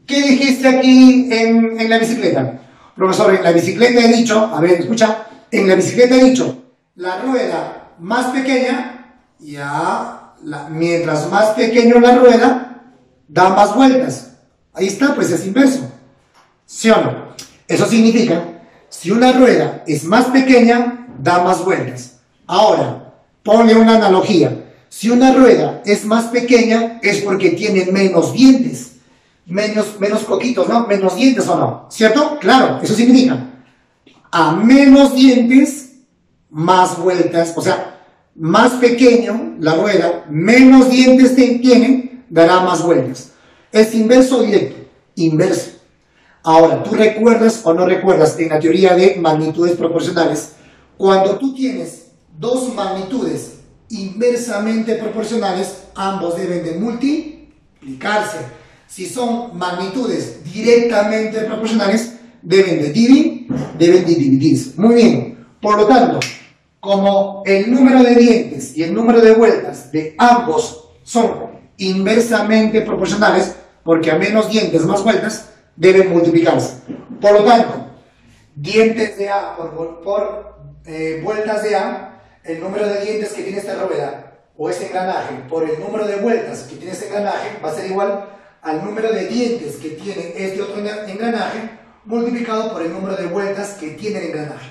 ¿Qué dijiste aquí en la bicicleta? Profesor, en la bicicleta he dicho, a ver, escucha, en la bicicleta he dicho, la rueda más pequeña, ya, mientras más pequeño la rueda, da más vueltas. Ahí está, pues es inverso. ¿Sí o no? Eso significa, si una rueda es más pequeña, da más vueltas. Ahora, ponle una analogía. Si una rueda es más pequeña, es porque tiene menos dientes. Menos coquitos, ¿no? Menos dientes o no, ¿cierto? Claro, eso significa a menos dientes, más vueltas, o sea, más pequeño la rueda, menos dientes tiene, dará más vueltas. ¿Es inverso o directo? Inverso. Ahora, ¿tú recuerdas o no recuerdas en la teoría de magnitudes proporcionales? Cuando tú tienes dos magnitudes inversamente proporcionales, ambos deben de multiplicarse. Si son magnitudes directamente proporcionales, deben de dividirse. Muy bien. Por lo tanto, como el número de dientes y el número de vueltas de ambos son inversamente proporcionales, porque a menos dientes más vueltas, deben multiplicarse. Por lo tanto, dientes de A por vueltas de A, el número de dientes que tiene esta rueda o este engranaje por el número de vueltas que tiene este engranaje va a ser igual al número de dientes que tiene este otro engranaje multiplicado por el número de vueltas que tiene el engranaje.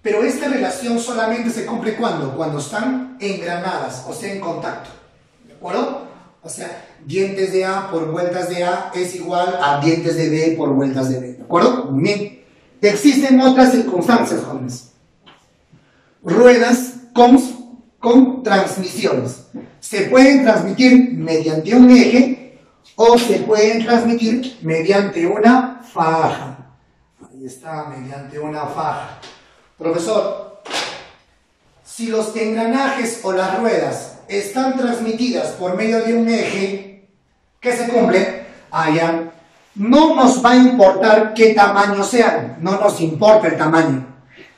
Pero esta relación solamente se cumple cuando están engranadas, o sea, en contacto. ¿De acuerdo? O sea, dientes de A por vueltas de A es igual a dientes de B por vueltas de B. ¿De acuerdo? Muy bien. Existen otras circunstancias, jóvenes. Ruedas con transmisiones. Se pueden transmitir mediante un eje o se pueden transmitir mediante una faja. Ahí está, mediante una faja. Profesor, si los engranajes o las ruedas están transmitidas por medio de un eje, ¿qué se cumple? Allá. No nos va a importar qué tamaño sean, no nos importa el tamaño.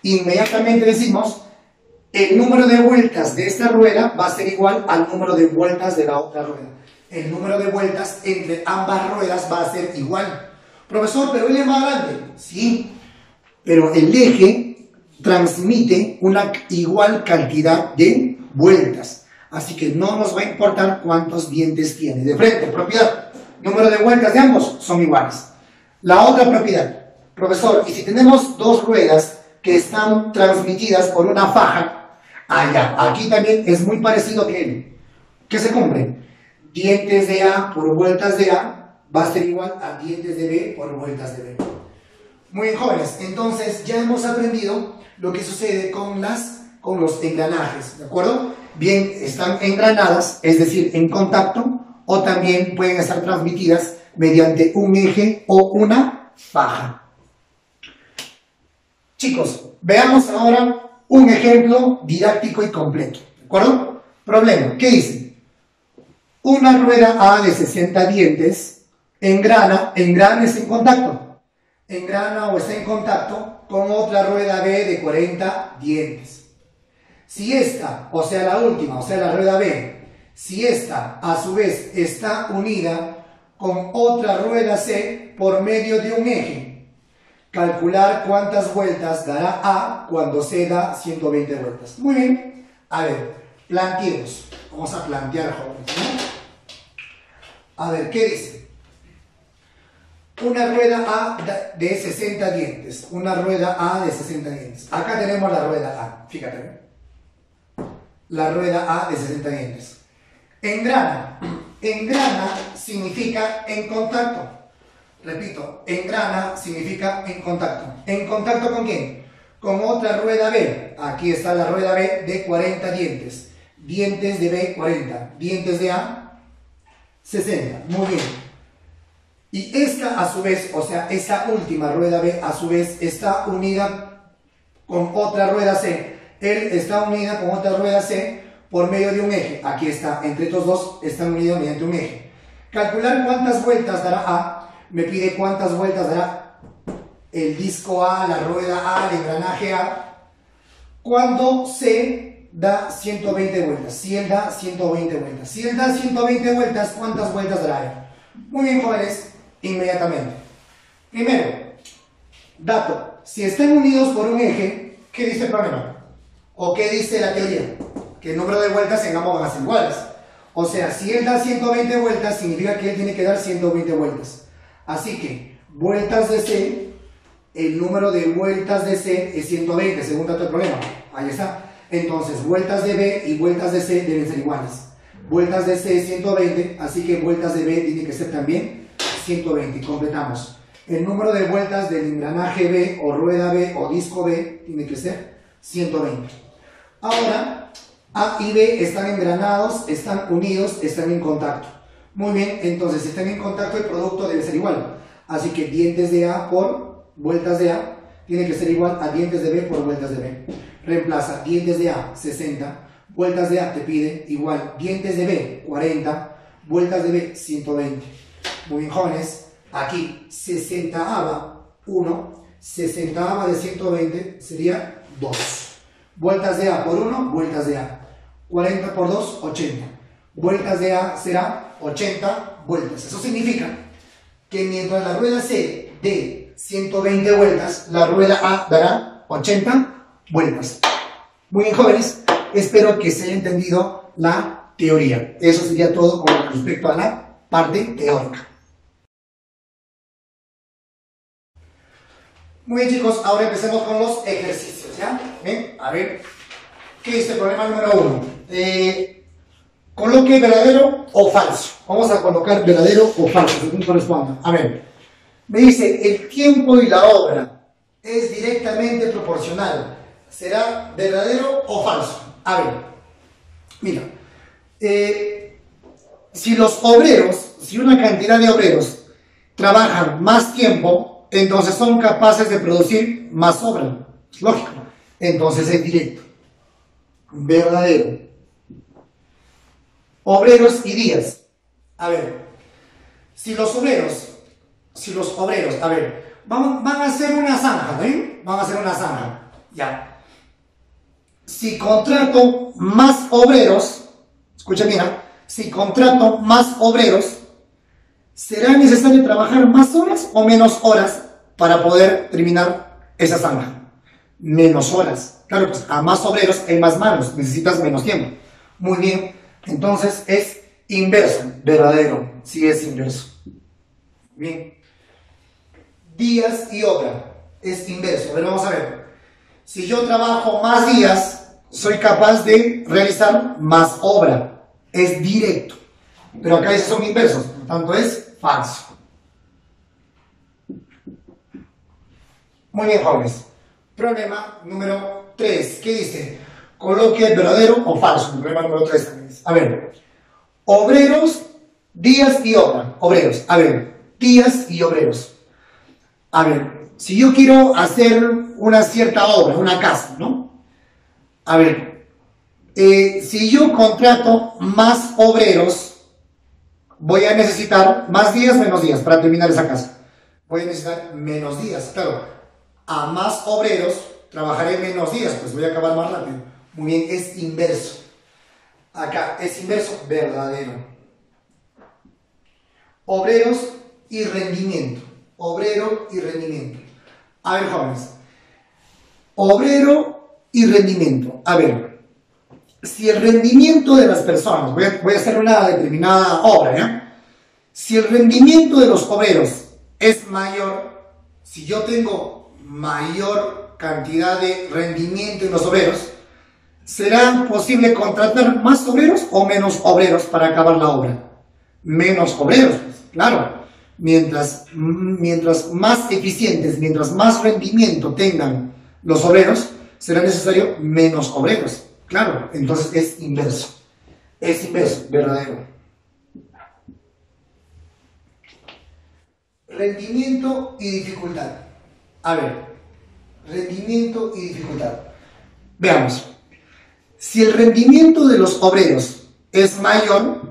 Inmediatamente decimos, el número de vueltas de esta rueda va a ser igual al número de vueltas de la otra rueda. el número de vueltas entre ambas ruedas va a ser igual. Profesor, pero él es más grande. Sí, pero el eje transmite una igual cantidad de vueltas. Así que no nos va a importar cuántos dientes tiene de frente. Propiedad, número de vueltas de ambos son iguales. La otra propiedad, profesor, y si tenemos dos ruedas que están transmitidas por una faja, aquí también es muy parecido que él. ¿Qué se cumple? Dientes de A por vueltas de A va a ser igual a dientes de B por vueltas de B. Muy bien, jóvenes, entonces ya hemos aprendido lo que sucede con los engranajes, ¿de acuerdo? Bien, están engranadas, es decir, en contacto, o también pueden estar transmitidas mediante un eje o una faja. Chicos, veamos ahora un ejemplo didáctico y completo, ¿de acuerdo? Problema, ¿qué dice? Una rueda A de 60 dientes engrana es en contacto, engrana o está en contacto con otra rueda B de 40 dientes. Si esta, o sea la última, o sea la rueda B, si esta a su vez está unida con otra rueda C por medio de un eje, calcular cuántas vueltas dará A cuando C da 120 vueltas. Muy bien, a ver, planteemos. Vamos a plantear, jóvenes, ¿no? A ver, ¿qué dice? Una rueda A de 60 dientes. Una rueda A de 60 dientes. Acá tenemos la rueda A, fíjate, ¿eh? La rueda A de 60 dientes. Engrana. Engrana significa en contacto. Repito, engrana significa en contacto. ¿En contacto con quién? Con otra rueda B. Aquí está la rueda B de 40 dientes. Dientes de B, 40. Dientes de A, 60. Muy bien. Y esta a su vez, o sea, esa última rueda B a su vez está unida con otra rueda C. Él está unida con otra rueda C por medio de un eje. Aquí está, entre estos dos están unidos mediante un eje. Calcular cuántas vueltas dará A. Me pide cuántas vueltas dará el disco A, la rueda A, el engranaje A, cuando C da 120 vueltas. Si él da 120 vueltas. Si él da 120 vueltas, ¿cuántas vueltas dará él? Muy bien, jóvenes, inmediatamente. Primero, dato. Si están unidos por un eje, ¿qué dice el problema? ¿O qué dice la teoría? Que el número de vueltas en ambos van a ser iguales. O sea, si él da 120 vueltas, significa que él tiene que dar 120 vueltas. Así que, vueltas de C, el número de vueltas de C es 120, según dato del problema. Ahí está. Entonces, vueltas de B y vueltas de C deben ser iguales. Vueltas de C es 120, así que vueltas de B tiene que ser también 120. Completamos. El número de vueltas del engranaje B o rueda B o disco B tiene que ser 120. Ahora, A y B están engranados, están unidos, están en contacto. Muy bien, entonces si están en contacto el producto debe ser igual. Así que dientes de A por vueltas de A tiene que ser igual a dientes de B por vueltas de B. Reemplaza dientes de A 60, vueltas de A te pide igual dientes de B 40, vueltas de B 120. Muy bien, jóvenes, aquí 60ava 1, 60ava de 120 sería 2. Vueltas de A por 1, vueltas de A. 40 por 2, 80. Vueltas de A será 80 vueltas. Eso significa que mientras la rueda C dé 120 vueltas, la rueda A dará 80 vueltas. Muy bien, jóvenes, espero que se haya entendido la teoría. Eso sería todo con respecto a la parte teórica. Muy bien, chicos, ahora empecemos con los ejercicios, ¿ya? ¿Ven? A ver, ¿qué dice el problema número 1? Coloque verdadero o falso. Vamos a colocar verdadero o falso, según corresponda. A ver, me dice, el tiempo y la obra es directamente proporcional. ¿Será verdadero o falso? A ver, mira, si una cantidad de obreros trabajan más tiempo, entonces son capaces de producir más obra. Es lógico. Entonces es directo. Verdadero. Obreros y días. A ver, si los obreros, a ver, van a hacer una zanja, ¿ven? Van a hacer una zanja, ya. Si contrato más obreros, escucha bien, si contrato más obreros, ¿será necesario trabajar más horas o menos horas para poder terminar esa zanja? Menos horas. Claro, pues a más obreros hay más manos, necesitas menos tiempo. Muy bien, entonces es inverso, verdadero, sí es inverso. Bien. Días y obra, es inverso. A ver, vamos a ver. Si yo trabajo más días, soy capaz de realizar más obra. Es directo. Pero acá esos son inversos, por lo tanto es falso. Muy bien, jóvenes. Problema número 3. ¿Qué dice? Coloque verdadero o falso. El problema número 3 también es. A ver. Obreros, días y obra. Obreros. A ver. Días y obreros. A ver. Si yo quiero hacer una cierta obra, una casa, ¿no? A ver. Si yo contrato más obreros, voy a necesitar más días, menos días para terminar esa casa. Voy a necesitar menos días, claro. A más obreros trabajaré menos días, pues voy a acabar más rápido. Muy bien, es inverso. Acá es inverso, verdadero. Obreros y rendimiento. Obrero y rendimiento. A ver, jóvenes. Obrero y rendimiento. A ver. Si el rendimiento de las personas, voy a hacer una determinada obra, ¿ya? Si el rendimiento de los obreros es mayor, si yo tengo mayor cantidad de rendimiento en los obreros, ¿será posible contratar más obreros o menos obreros para acabar la obra? Menos obreros, pues, claro. Mientras más eficientes, mientras más rendimiento tengan los obreros, será necesario menos obreros. Claro, entonces es inverso. Es inverso, verdadero. Rendimiento y dificultad. A ver, rendimiento y dificultad. Veamos. Si el rendimiento de los obreros es mayor,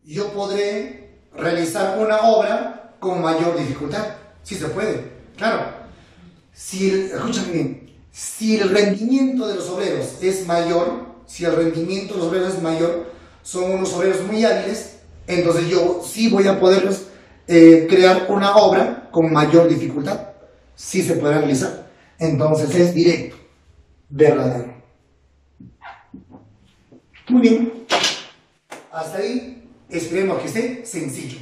yo podré realizar una obra con mayor dificultad. Sí se puede, claro. Escúchame bien. Si el rendimiento de los obreros es mayor, son unos obreros muy hábiles, entonces yo sí voy a poderles crear una obra con mayor dificultad. Sí se puede realizar. Entonces es directo, verdadero. Muy bien. Hasta ahí esperemos que esté sencillo.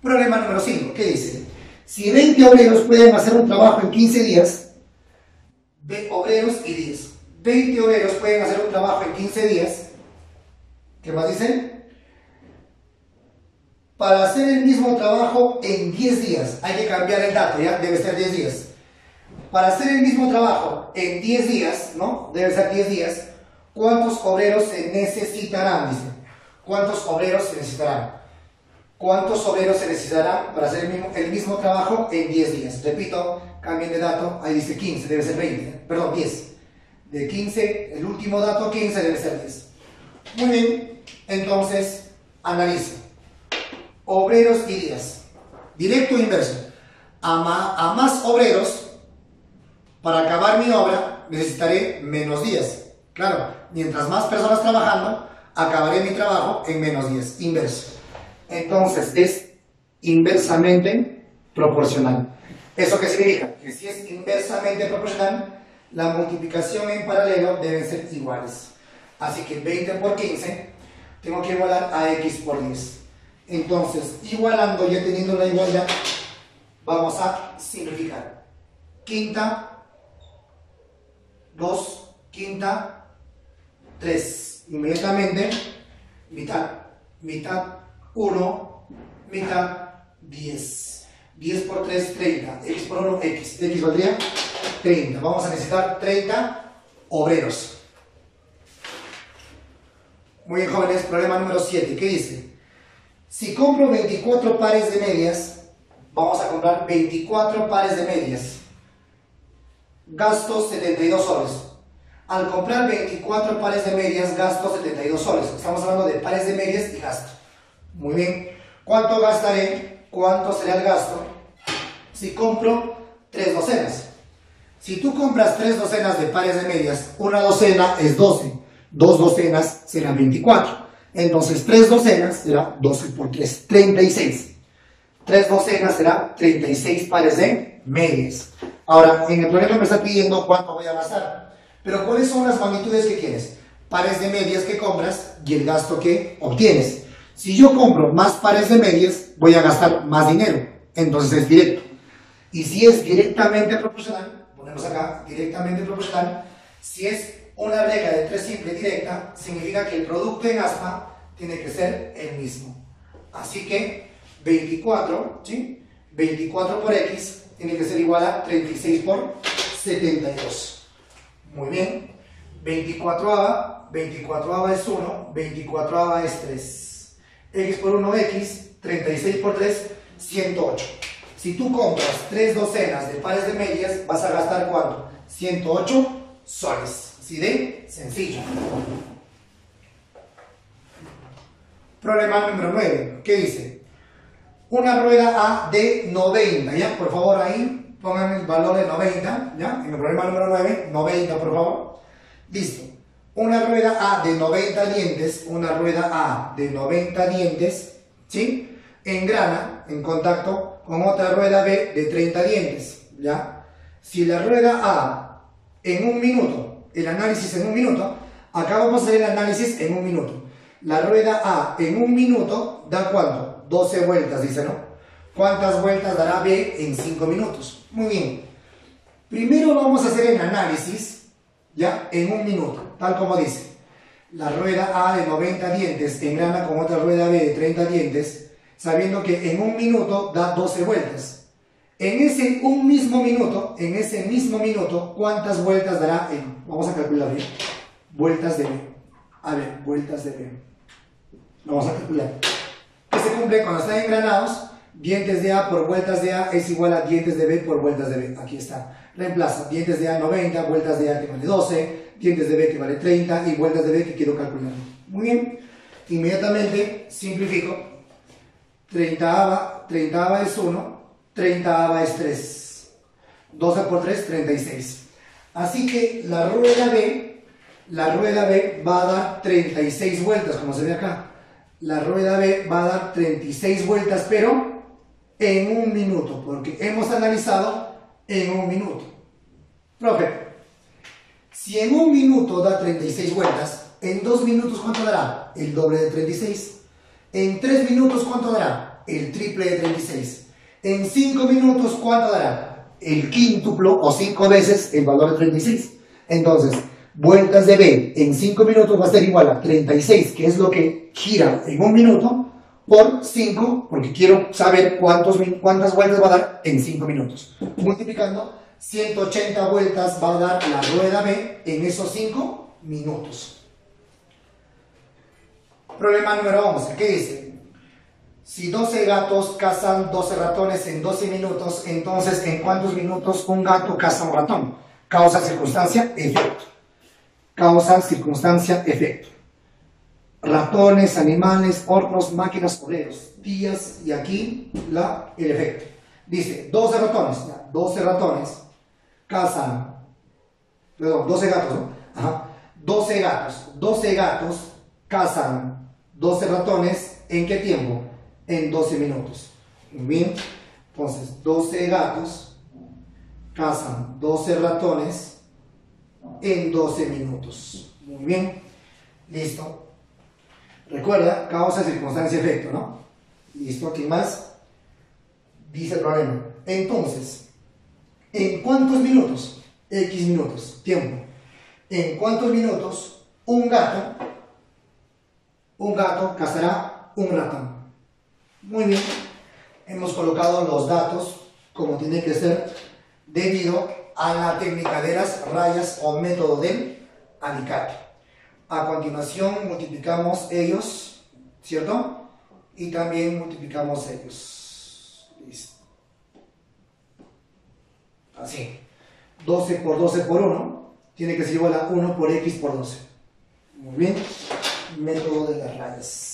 Problema número 5. ¿Qué dice? Si 20 obreros pueden hacer un trabajo en 15 días, obreros y 10. 20 obreros pueden hacer un trabajo en 15 días. ¿Qué más dice? Para hacer el mismo trabajo en 10 días. Hay que cambiar el dato, ¿ya? Debe ser 10 días. Para hacer el mismo trabajo en 10 días, ¿no? Debe ser 10 días. ¿Cuántos obreros se necesitarán? Dice. ¿Cuántos obreros se necesitarán? ¿Cuántos obreros se necesitarán para hacer el mismo trabajo en 10 días? Repito, cambien de dato, ahí dice 15, debe ser 20, perdón, 10. De 15, el último dato, 15, debe ser 10. Muy bien, entonces, analiza. Obreros y días. Directo o inverso. A más obreros, para acabar mi obra, necesitaré menos días. Claro, mientras más personas trabajando, acabaré mi trabajo en menos días. Inverso. Entonces es inversamente proporcional. ¿Eso qué significa? Que si es inversamente proporcional, la multiplicación en paralelo deben ser iguales. Así que 20 por 15 tengo que igualar a x por 10. Entonces, igualando, ya teniendo la igualdad, vamos a simplificar. Quinta, 2, quinta, 3. Inmediatamente, mitad, mitad, 1, mitad, 10. 10 por 3, 30. X por 1, X. X valdría 30. Vamos a necesitar 30 obreros. Muy bien, jóvenes. Problema número 7. ¿Qué dice? Si compro 24 pares de medias, vamos a comprar 24 pares de medias. Gasto 72 soles. Al comprar 24 pares de medias, gasto 72 soles. Estamos hablando de pares de medias y gasto. Muy bien. ¿Cuánto gastaré? ¿Cuánto será el gasto si compro 3 docenas? Si tú compras 3 docenas de pares de medias, una docena es 12. 2 docenas serán 24. Entonces 3 docenas será 12 por 3, 36. 3 docenas será 36 pares de medias. Ahora, en el problema me está pidiendo cuánto voy a gastar. Pero ¿cuáles son las magnitudes que quieres? Pares de medias que compras y el gasto que obtienes. Si yo compro más pares de medias, voy a gastar más dinero. Entonces es directo. Y si es directamente proporcional, ponemos acá, directamente proporcional, si es una regla de 3 simple directa, significa que el producto en aspa tiene que ser el mismo. Así que 24, ¿sí? 24 por X tiene que ser igual a 36 por 72. Muy bien. 24ava es 1, 24ava es 3. X por 1, X, 36 por 3, 108. Si tú compras 3 docenas de pares de medias, vas a gastar ¿cuánto? 108 soles. Así de sencillo. Problema número 9. ¿Qué dice? Una rueda A de 90, ¿ya? Por favor, ahí pongan el valor de 90, ¿ya? En el problema número 9, 90, por favor. Listo. Una rueda A de 90 dientes, ¿sí? Engrana en contacto con otra rueda B de 30 dientes, ¿ya? Si la rueda A en un minuto, el análisis en un minuto, acá vamos a hacer el análisis en un minuto. La rueda A en un minuto da ¿cuánto? 12 vueltas, dice, ¿no? ¿Cuántas vueltas dará B en 5 minutos? Muy bien. Primero vamos a hacer el análisis, ¿ya? En un minuto, tal como dice. La rueda A de 90 dientes engrana con otra rueda B de 30 dientes, sabiendo que en un minuto da 12 vueltas. En ese mismo minuto, ¿cuántas vueltas dará en? Vamos a calcular bien. Vueltas de B. A ver, vueltas de B. Vamos a calcular. Que se cumple cuando están engranados. Dientes de A por vueltas de A es igual a dientes de B por vueltas de B. Aquí está. Reemplaza. Dientes de A 90, vueltas de A que vale 12, dientes de B que vale 30 y vueltas de B que quiero calcular. Muy bien. Inmediatamente simplifico. 30ava es 1, 30ava es 3. 12 por 3, 36. Así que la rueda B va a dar 36 vueltas, como se ve acá. La rueda B va a dar 36 vueltas, pero en un minuto, porque hemos analizado en un minuto. Profe, si en un minuto da 36 vueltas, en 2 minutos ¿cuánto dará? El doble de 36. En 3 minutos ¿cuánto dará? El triple de 36. En 5 minutos ¿cuánto dará? El quíntuplo o 5 veces el valor de 36. Entonces, vueltas de B en 5 minutos va a ser igual a 36, que es lo que gira en un minuto, por 5, porque quiero saber cuántas vueltas va a dar en 5 minutos. Multiplicando, 180 vueltas va a dar la rueda B en esos 5 minutos. Problema número 11. ¿Qué dice? Si 12 gatos cazan 12 ratones en 12 minutos, entonces ¿en cuántos minutos un gato caza un ratón? Causa, circunstancia, efecto. Causa, circunstancia, efecto. Ratones, animales, hornos, máquinas, obreros, días y aquí el efecto. Dice 12 ratones cazan, perdón, 12 gatos, ¿no? Ajá. 12 gatos cazan 12 ratones, ¿en qué tiempo? En 12 minutos. Muy bien. Entonces, 12 gatos cazan 12 ratones en 12 minutos. Muy bien. Listo. Recuerda, causa, circunstancia, efecto, ¿no? Listo. ¿Qué más? Dice el problema. Entonces, ¿en cuántos minutos? X minutos. Tiempo. ¿En cuántos minutos un gato cazará un ratón? Muy bien. Hemos colocado los datos como tiene que ser debido a la técnica de las rayas o método del alicate. A continuación multiplicamos ellos, ¿cierto? Y también multiplicamos ellos. Listo. Así. 12 por 12 por 1 tiene que ser igual a 1 por X por 12. Muy bien. Método de las rayas.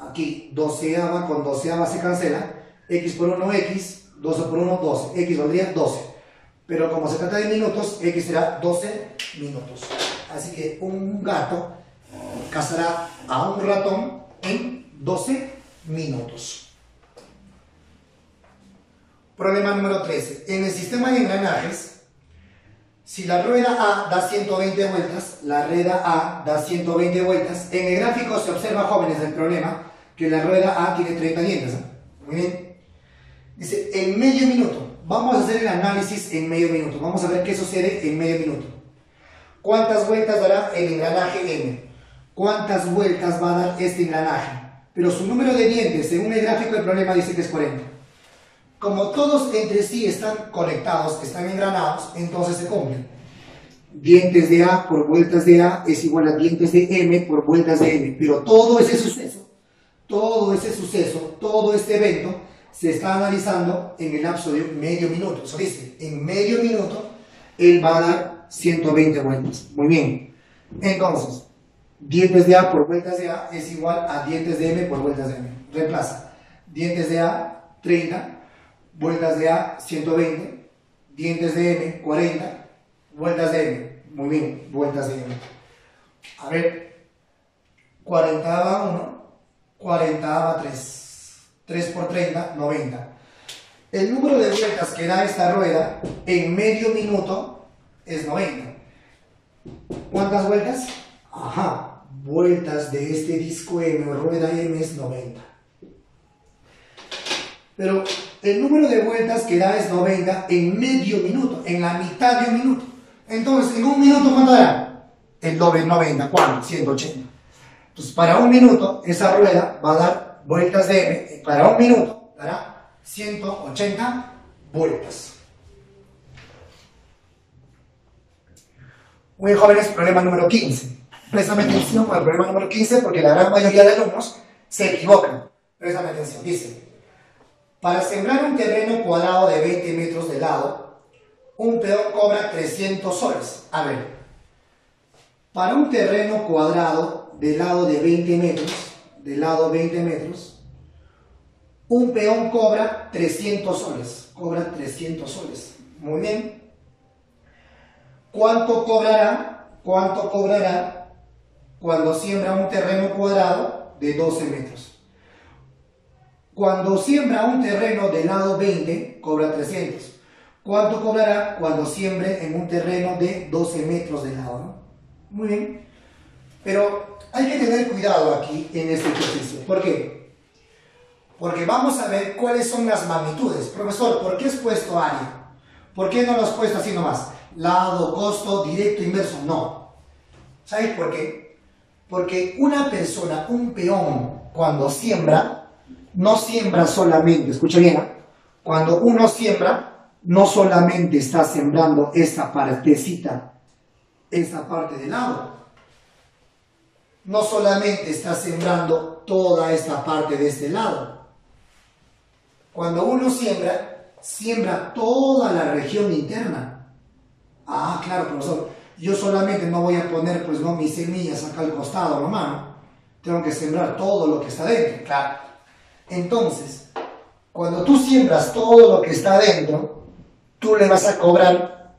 Aquí 12ava con 12ava se cancela. X por 1 X, 12 por 1 12. X valdría 12. Pero como se trata de minutos, X será 12 minutos. Así que un gato cazará a un ratón en 12 minutos. Problema número 13. En el sistema de engranajes, si la rueda A da 120 vueltas, en el gráfico se observa, jóvenes, del problema, que la rueda A tiene 30 dientes. Muy bien. Dice, en medio minuto, vamos a hacer el análisis en medio minuto. Vamos a ver qué sucede en medio minuto. ¿Cuántas vueltas dará el engranaje M? ¿Cuántas vueltas va a dar este engranaje? Pero su número de dientes, según el gráfico del problema, dice que es 40. Como todos entre sí están conectados, están engranados, entonces se cumplen. Dientes de A por vueltas de A es igual a dientes de M por vueltas de M. Pero todo ese suceso, todo este evento, se está analizando en el lapso de medio minuto. Eso dice, en medio minuto, él va a dar 120 vueltas. Muy bien. Entonces, dientes de A por vueltas de A es igual a dientes de M por vueltas de M. Reemplaza. Dientes de A, 30. Vueltas de A, 120. Dientes de M, 40. Vueltas de M. Muy bien, vueltas de M. A ver. 40 daba 1. 40 daba 3. 3 por 30, 90. El número de vueltas que da esta rueda en medio minuto es 90. ¿Cuántas vueltas? Ajá, vueltas de este disco M o rueda M es 90. Pero el número de vueltas que da es 90 en medio minuto, en la mitad de un minuto. Entonces, en un minuto, ¿cuánto dará? El doble, 90. ¿Cuánto? 180. Entonces, para un minuto, esa rueda va a dar vueltas de M, para un minuto dará 180 vueltas. Muy bien, jóvenes, problema número 15. Préstame atención con el problema número 15 porque la gran mayoría de alumnos se equivocan. Préstame atención, dice: para sembrar un terreno cuadrado de 20 metros de lado, un peón cobra 300 soles. A ver, para un terreno cuadrado de lado de 20 metros, un peón cobra 300 soles. Cobra 300 soles. Muy bien. ¿Cuánto cobrará cuando siembra un terreno cuadrado de 12 metros? Cuando siembra un terreno de lado 20, cobra 300. ¿Cuánto cobrará cuando siembre en un terreno de 12 metros de lado, ¿no? Muy bien. Pero hay que tener cuidado aquí en este ejercicio. ¿Por qué? Porque vamos a ver cuáles son las magnitudes. Profesor, ¿por qué has puesto área? ¿Por qué no lo has puesto así nomás? Lado, costo, directo, inverso. No. ¿Sabes por qué? Porque una persona, un peón, cuando siembra, no siembra solamente, escucha bien, ¿eh? Cuando uno siembra, no solamente está sembrando esta partecita, esta parte del lado. No solamente está sembrando toda esta parte de este lado. Cuando uno siembra toda la región interna. Ah, claro, profesor. Yo solamente no voy a poner, pues no, mis semillas acá al costado, hermano. Tengo que sembrar todo lo que está dentro. Claro. Entonces, cuando tú siembras todo lo que está dentro, tú le vas a cobrar,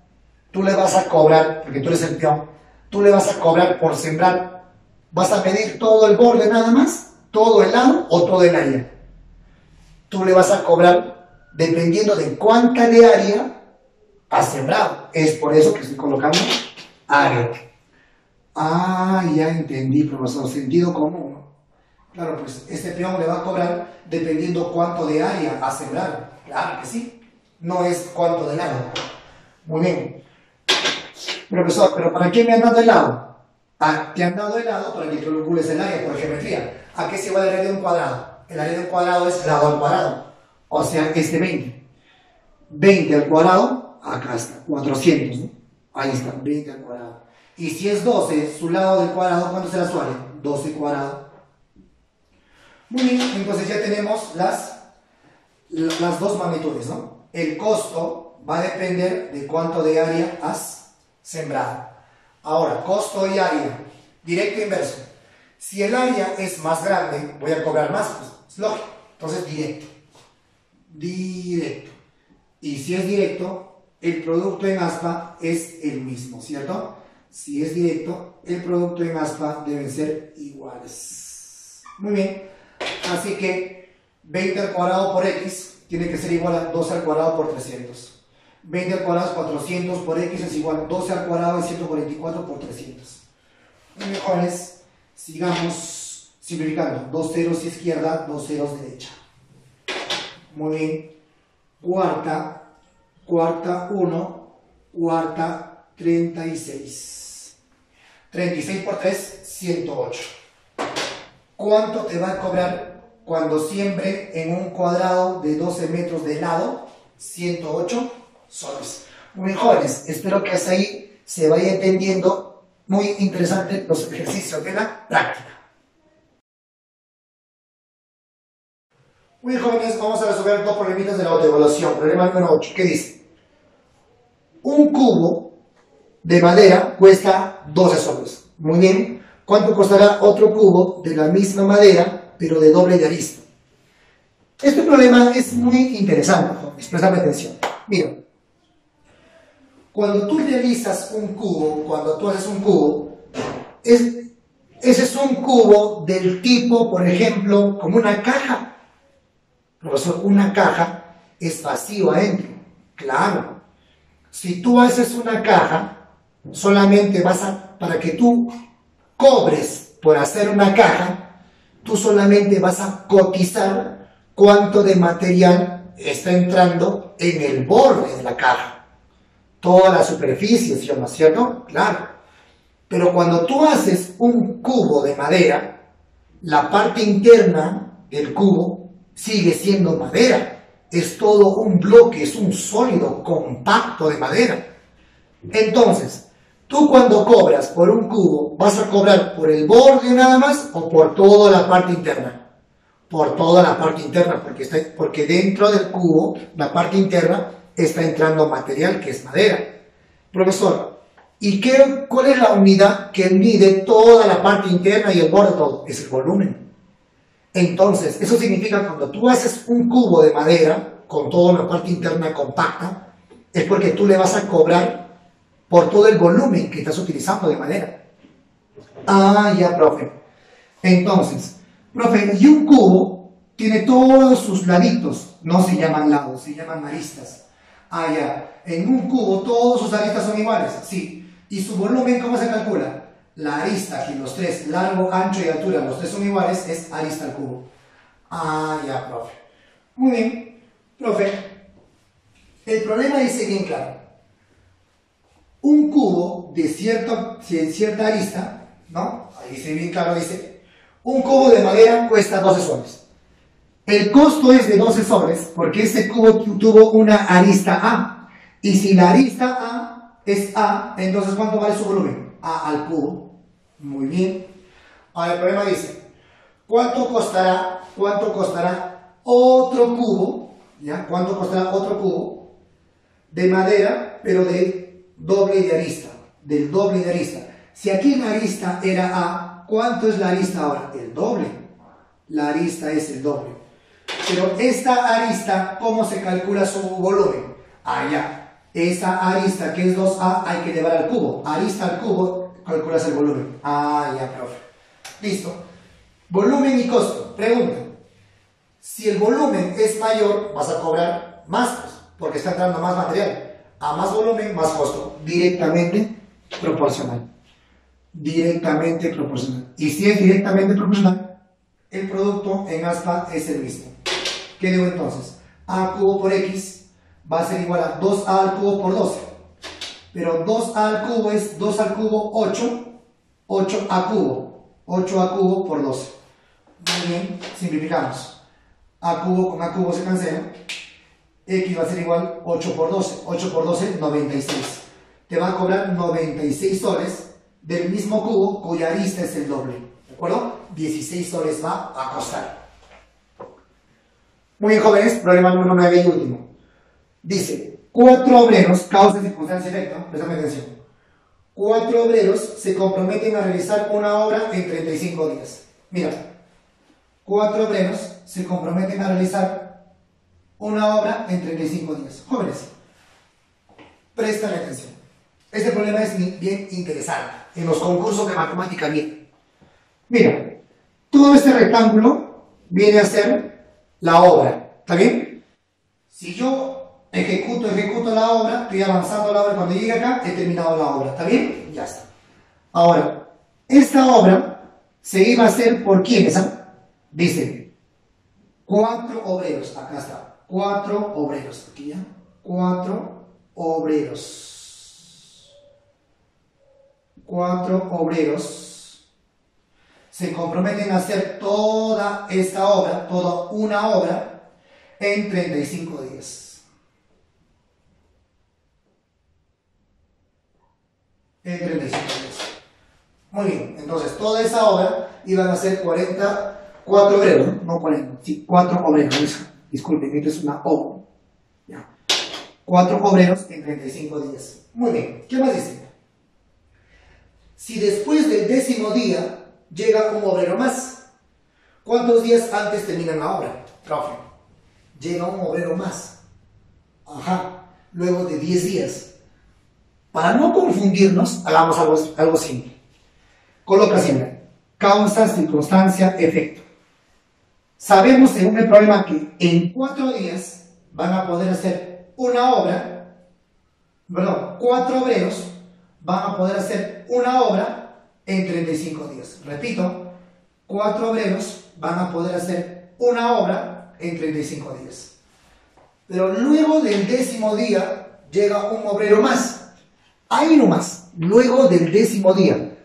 porque tú eres el peón, tú le vas a cobrar por sembrar. ¿Vas a medir todo el borde nada más? ¿Todo el lado o todo el área? Tú le vas a cobrar dependiendo de cuánta de área has sembrado. Es por eso que estoy colocando área. Ah, ya entendí, profesor. Sentido común. Claro, pues este peón le va a cobrar dependiendo cuánto de área ha sembrado. Claro que sí. No es cuánto de lado. Muy bien. Profesor, ¿pero para qué me han dado el lado? Ah, te han dado el lado para que calcules el área por geometría. ¿A qué se va el área de un cuadrado? El área de un cuadrado es lado al cuadrado. O sea, 20. 20 al cuadrado, acá está, 400, ¿no? Ahí está, 20 al cuadrado. Y si es 12, su lado del cuadrado, ¿cuánto será su área? 12 cuadrado. Muy bien, entonces ya tenemos las dos magnitudes, ¿no? El costo va a depender de cuánto de área has sembrado. Ahora, costo y área, directo e inverso. Si el área es más grande, voy a cobrar más, pues es lógico. Entonces, directo. Directo. Y si es directo, el producto en aspa es el mismo, ¿cierto? Si es directo, el producto en aspa deben ser iguales. Muy bien. Así que 20 al cuadrado por x tiene que ser igual a 12 al cuadrado por 300. 20 al cuadrado es 400 por x es igual a 12 al cuadrado es 144 por 300. Muy bien, jóvenes. Sigamos simplificando. 2 ceros izquierda, 2 ceros derecha. Muy bien. Cuarta 1, cuarta 36. 36 por 3, 108. ¿Cuánto te va a cobrar cuando siembre en un cuadrado de 12 metros de lado? 108 soles. Muy bien, jóvenes, espero que hasta ahí se vaya entendiendo. Muy interesante los ejercicios de la práctica. Muy bien, jóvenes, vamos a resolver dos problemitas de la autoevaluación. Problema número 8, ¿qué dice? Un cubo de madera cuesta 12 soles. Muy bien. ¿Cuánto costará otro cubo de la misma madera, pero de doble de arista? Este problema es muy interesante, jóvenes. Prestame atención. Mira. Cuando tú realizas un cubo, cuando tú haces un cubo, ese es un cubo del tipo, por ejemplo, como una caja. Profesor, una caja es vacío adentro. Claro. Si tú haces una caja, solamente para que tú cobres por hacer una caja, tú solamente vas a cotizar cuánto de material está entrando en el borde de la caja. Toda la superficie, ¿sí o no es cierto? Claro. Pero cuando tú haces un cubo de madera, la parte interna del cubo sigue siendo madera. Es todo un bloque, es un sólido compacto de madera. Entonces, tú cuando cobras por un cubo, ¿vas a cobrar por el borde nada más o por toda la parte interna? Por toda la parte interna, porque dentro del cubo, la parte interna, está entrando material que es madera. Profesor, ¿y cuál es la unidad que mide toda la parte interna y el borde todo? Es el volumen. Entonces, eso significa que cuando tú haces un cubo de madera con toda la parte interna compacta, es porque tú le vas a cobrar por todo el volumen que estás utilizando de madera. Ah, ya, profe. Entonces, profe, y un cubo tiene todos sus laditos, no se llaman lados, se llaman aristas. Ah, ya. En un cubo todos sus aristas son iguales, sí. ¿Y su volumen cómo se calcula? La arista, que los tres, largo, ancho y altura, los tres son iguales, es arista al cubo. Ah, ya, profe. Muy bien. Profe, el problema dice bien claro. Un cubo de cierta arista, ¿no? Ahí dice bien claro, dice, un cubo de madera cuesta 12 soles. El costo es de 12 soles porque este cubo tuvo una arista A. Y si la arista A es A, entonces ¿cuánto vale su volumen? A al cubo. Muy bien. Ahora el problema dice, ¿cuánto costará otro cubo? ¿Ya? ¿Cuánto costará otro cubo de madera, pero de doble de arista? Del doble de arista. Si aquí la arista era A, ¿cuánto es la arista ahora? El doble. La arista es el doble. Pero esta arista, ¿cómo se calcula su volumen? Allá. Esa arista que es 2A hay que elevar al cubo. Arista al cubo, calculas el volumen. Ah, ya, profe. Listo. Volumen y costo. Pregunta. Si el volumen es mayor, vas a cobrar más, pues, porque está entrando más material. A más volumen, más costo. Directamente proporcional. Directamente proporcional. Y si es directamente proporcional, el producto en aspa es el mismo. ¿Qué digo entonces? A cubo por X va a ser igual a 2A al cubo por 12. Pero 2A al cubo es 2 al cubo 8, 8A cubo. 8A cubo por 12. Muy bien, simplificamos. A cubo con A cubo se cancela. X va a ser igual 8 por 12. 8 por 12, 96. Te va a cobrar 96 soles del mismo cubo cuya arista es el doble. ¿De acuerdo? 16 soles va a costar. Muy bien, jóvenes. Problema número 9 y último. Dice, 4 obreros, causa, circunstancia, efecto. Prestame atención. 4 obreros se comprometen a realizar una obra en 35 días. Mira, 4 obreros se comprometen a realizar una obra en 35 días. Jóvenes, préstame atención. Este problema es bien interesante. En los concursos de matemática viene. Mira, todo este rectángulo viene a ser la obra. ¿Está bien? Si yo ejecuto la obra, estoy avanzando la obra. Cuando llegue acá, he terminado la obra. ¿Está bien? Ya está. Ahora, esta obra se iba a hacer por quiénes, ¿ah? Dice, 4 obreros. Acá está. 4 obreros. Aquí ya. 4 obreros. 4 obreros se comprometen a hacer toda esta obra, toda una obra, en 35 días. En 35 días. Muy bien, entonces toda esa obra iban a ser 4 obreros, no 40, sí, 4 obreros. Disculpen, esto es una O. Ya. 4 obreros en 35 días. Muy bien, ¿qué más dice? Si después del 10º día llega un obrero más, ¿cuántos días antes terminan la obra? Profe, llega un obrero más. Ajá, luego de 10 días. Para no confundirnos, hagamos algo simple. Coloca siempre causa, circunstancia, efecto. Sabemos según el problema que en 4 días van a poder hacer una obra, perdón, 4 obreros van a poder hacer una obra en 35 días. Repito, 4 obreros van a poder hacer una obra en 35 días. Pero luego del 10º día llega un obrero más. Ahí nomás, luego del 10º día.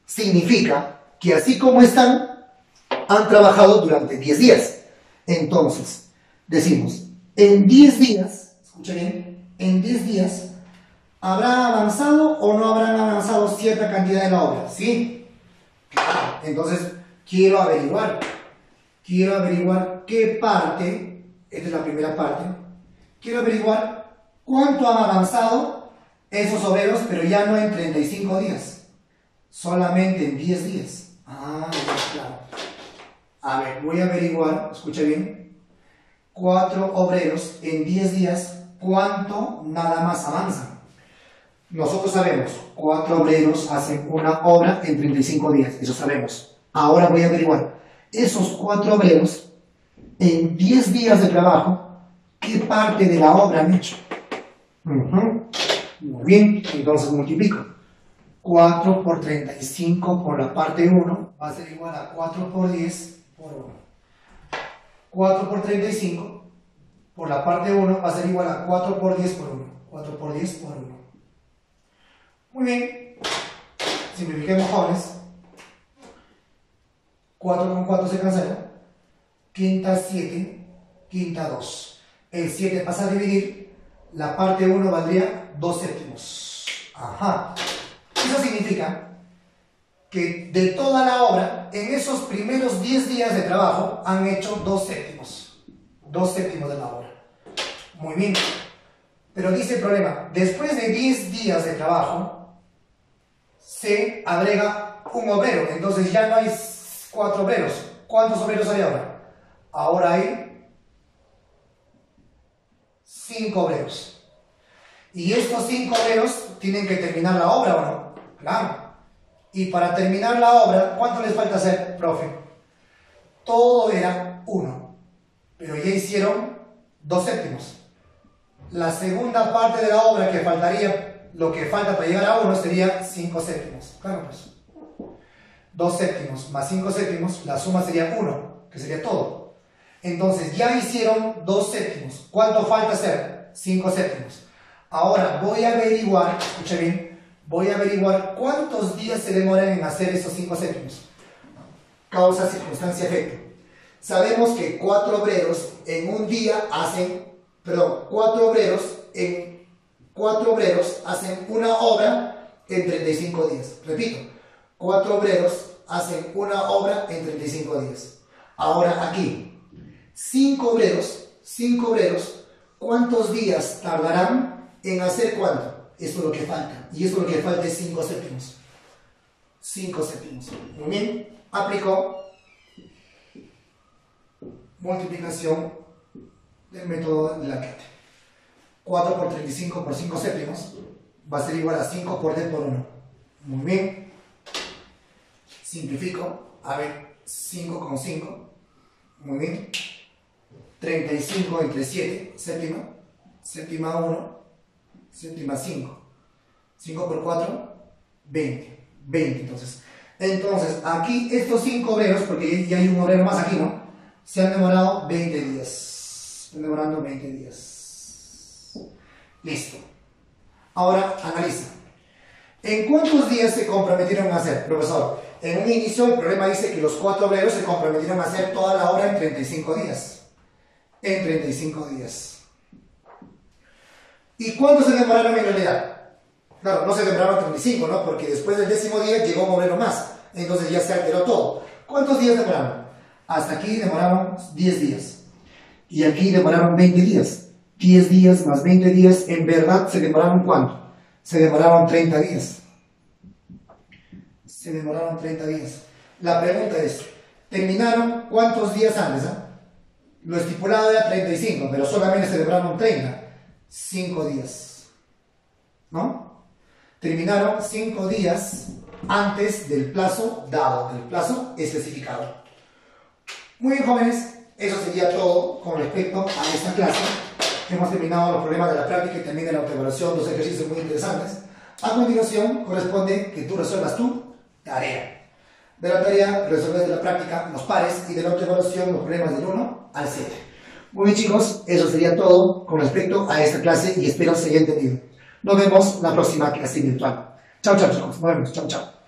Significa que así como están, han trabajado durante 10 días. Entonces, decimos, en 10 días, escucha bien, en 10 días, ¿habrá avanzado o no habrán avanzado cierta cantidad de la obra? ¿Sí? Claro. Entonces, quiero averiguar qué parte, esta es la primera parte, quiero averiguar cuánto han avanzado esos obreros, pero ya no en 35 días, solamente en 10 días. Ah, claro. A ver, voy a averiguar, escucha bien, 4 obreros en 10 días, ¿cuánto nada más avanzan? Nosotros sabemos, 4 obreros hacen una obra en 35 días, eso sabemos. Ahora voy a averiguar, esos 4 obreros, en 10 días de trabajo, ¿qué parte de la obra han hecho? Muy bien, entonces multiplico. 4 por 35 por la parte 1 va a ser igual a 4 por 10 por 1. 4 por 35 por la parte 1 va a ser igual a 4 por 10 por 1. 4 por 10 por 1. Muy bien. Simplifiquemos, jóvenes. 4 con 4 se cancela. Quinta 7, quinta 2. El 7 pasa a dividir. La parte 1 valdría 2 séptimos. Ajá. Eso significa que de toda la obra, en esos primeros 10 días de trabajo, han hecho 2 séptimos. 2 séptimos de la obra. Muy bien. Pero dice el problema, después de 10 días de trabajo, se agrega un obrero. Entonces ya no hay 4 obreros. ¿Cuántos obreros hay ahora? Ahora hay 5 obreros. Y estos 5 obreros tienen que terminar la obra, ¿o no? Claro. Y para terminar la obra, ¿cuánto les falta hacer, profe? Todo era 1. Pero ya hicieron 2 séptimos. La segunda parte de la obra que faltaría, lo que falta para llegar a 1 sería 5 séptimos. Claro, pues. 2 séptimos más 5 séptimos, la suma sería 1, que sería todo. Entonces ya hicieron 2 séptimos. ¿Cuánto falta hacer? 5 séptimos. Ahora voy a averiguar, escucha bien, voy a averiguar cuántos días se demoran en hacer esos 5 séptimos. Causa, circunstancia, efecto. Sabemos que 4 obreros en un día hacen, perdón, 4 obreros hacen una obra en 35 días. Repito, 4 obreros hacen una obra en 35 días. Ahora aquí, 5 obreros, ¿cuántos días tardarán en hacer cuánto? Esto es lo que falta. Y esto es lo que falta es 5 séptimos. 5 séptimos. Muy bien. Aplicó multiplicación del método de Laquette. 4 por 35 por 5 séptimos va a ser igual a 5 por d por 1. Muy bien. Simplifico. A ver, 5 con 5. Muy bien. 35 entre 7. Séptima. Séptima 1. Séptima 5. 5 por 4. 20. 20 entonces. Entonces, aquí estos 5 obreros, porque ya hay un obrero más aquí, ¿no? Se han demorado 20 días. Están demorando 20 días. Listo. Ahora, analiza. ¿En cuántos días se comprometieron a hacer, profesor? En un inicio el problema dice que los 4 obreros se comprometieron a hacer toda la obra en 35 días. En 35 días. ¿Y cuánto se demoraron en realidad? Claro, no se demoraron 35, ¿no? Porque después del 10º día llegó un obrero más. Entonces ya se alteró todo. ¿Cuántos días demoraron? Hasta aquí demoraron 10 días. Y aquí demoraron 20 días. 10 días más 20 días, en verdad, ¿se demoraron cuánto? Se demoraron 30 días. Se demoraron 30 días. La pregunta es, ¿terminaron cuántos días antes? Lo estipulado era 35, pero solamente se demoraron 30. 5 días. ¿No? Terminaron 5 días antes del plazo dado, del plazo especificado. Muy bien, jóvenes, eso sería todo con respecto a esta clase. Hemos terminado los problemas de la práctica y también de la autoevaluación, dos ejercicios muy interesantes. A continuación, corresponde que tú resuelvas tu tarea. De la tarea, resolver de la práctica los pares y de la autoevaluación los problemas del 1 al 7. Muy bien, chicos, eso sería todo con respecto a esta clase y espero se haya entendido. Nos vemos la próxima clase virtual. Chao, chao, chicos. Nos vemos. Chao, chao.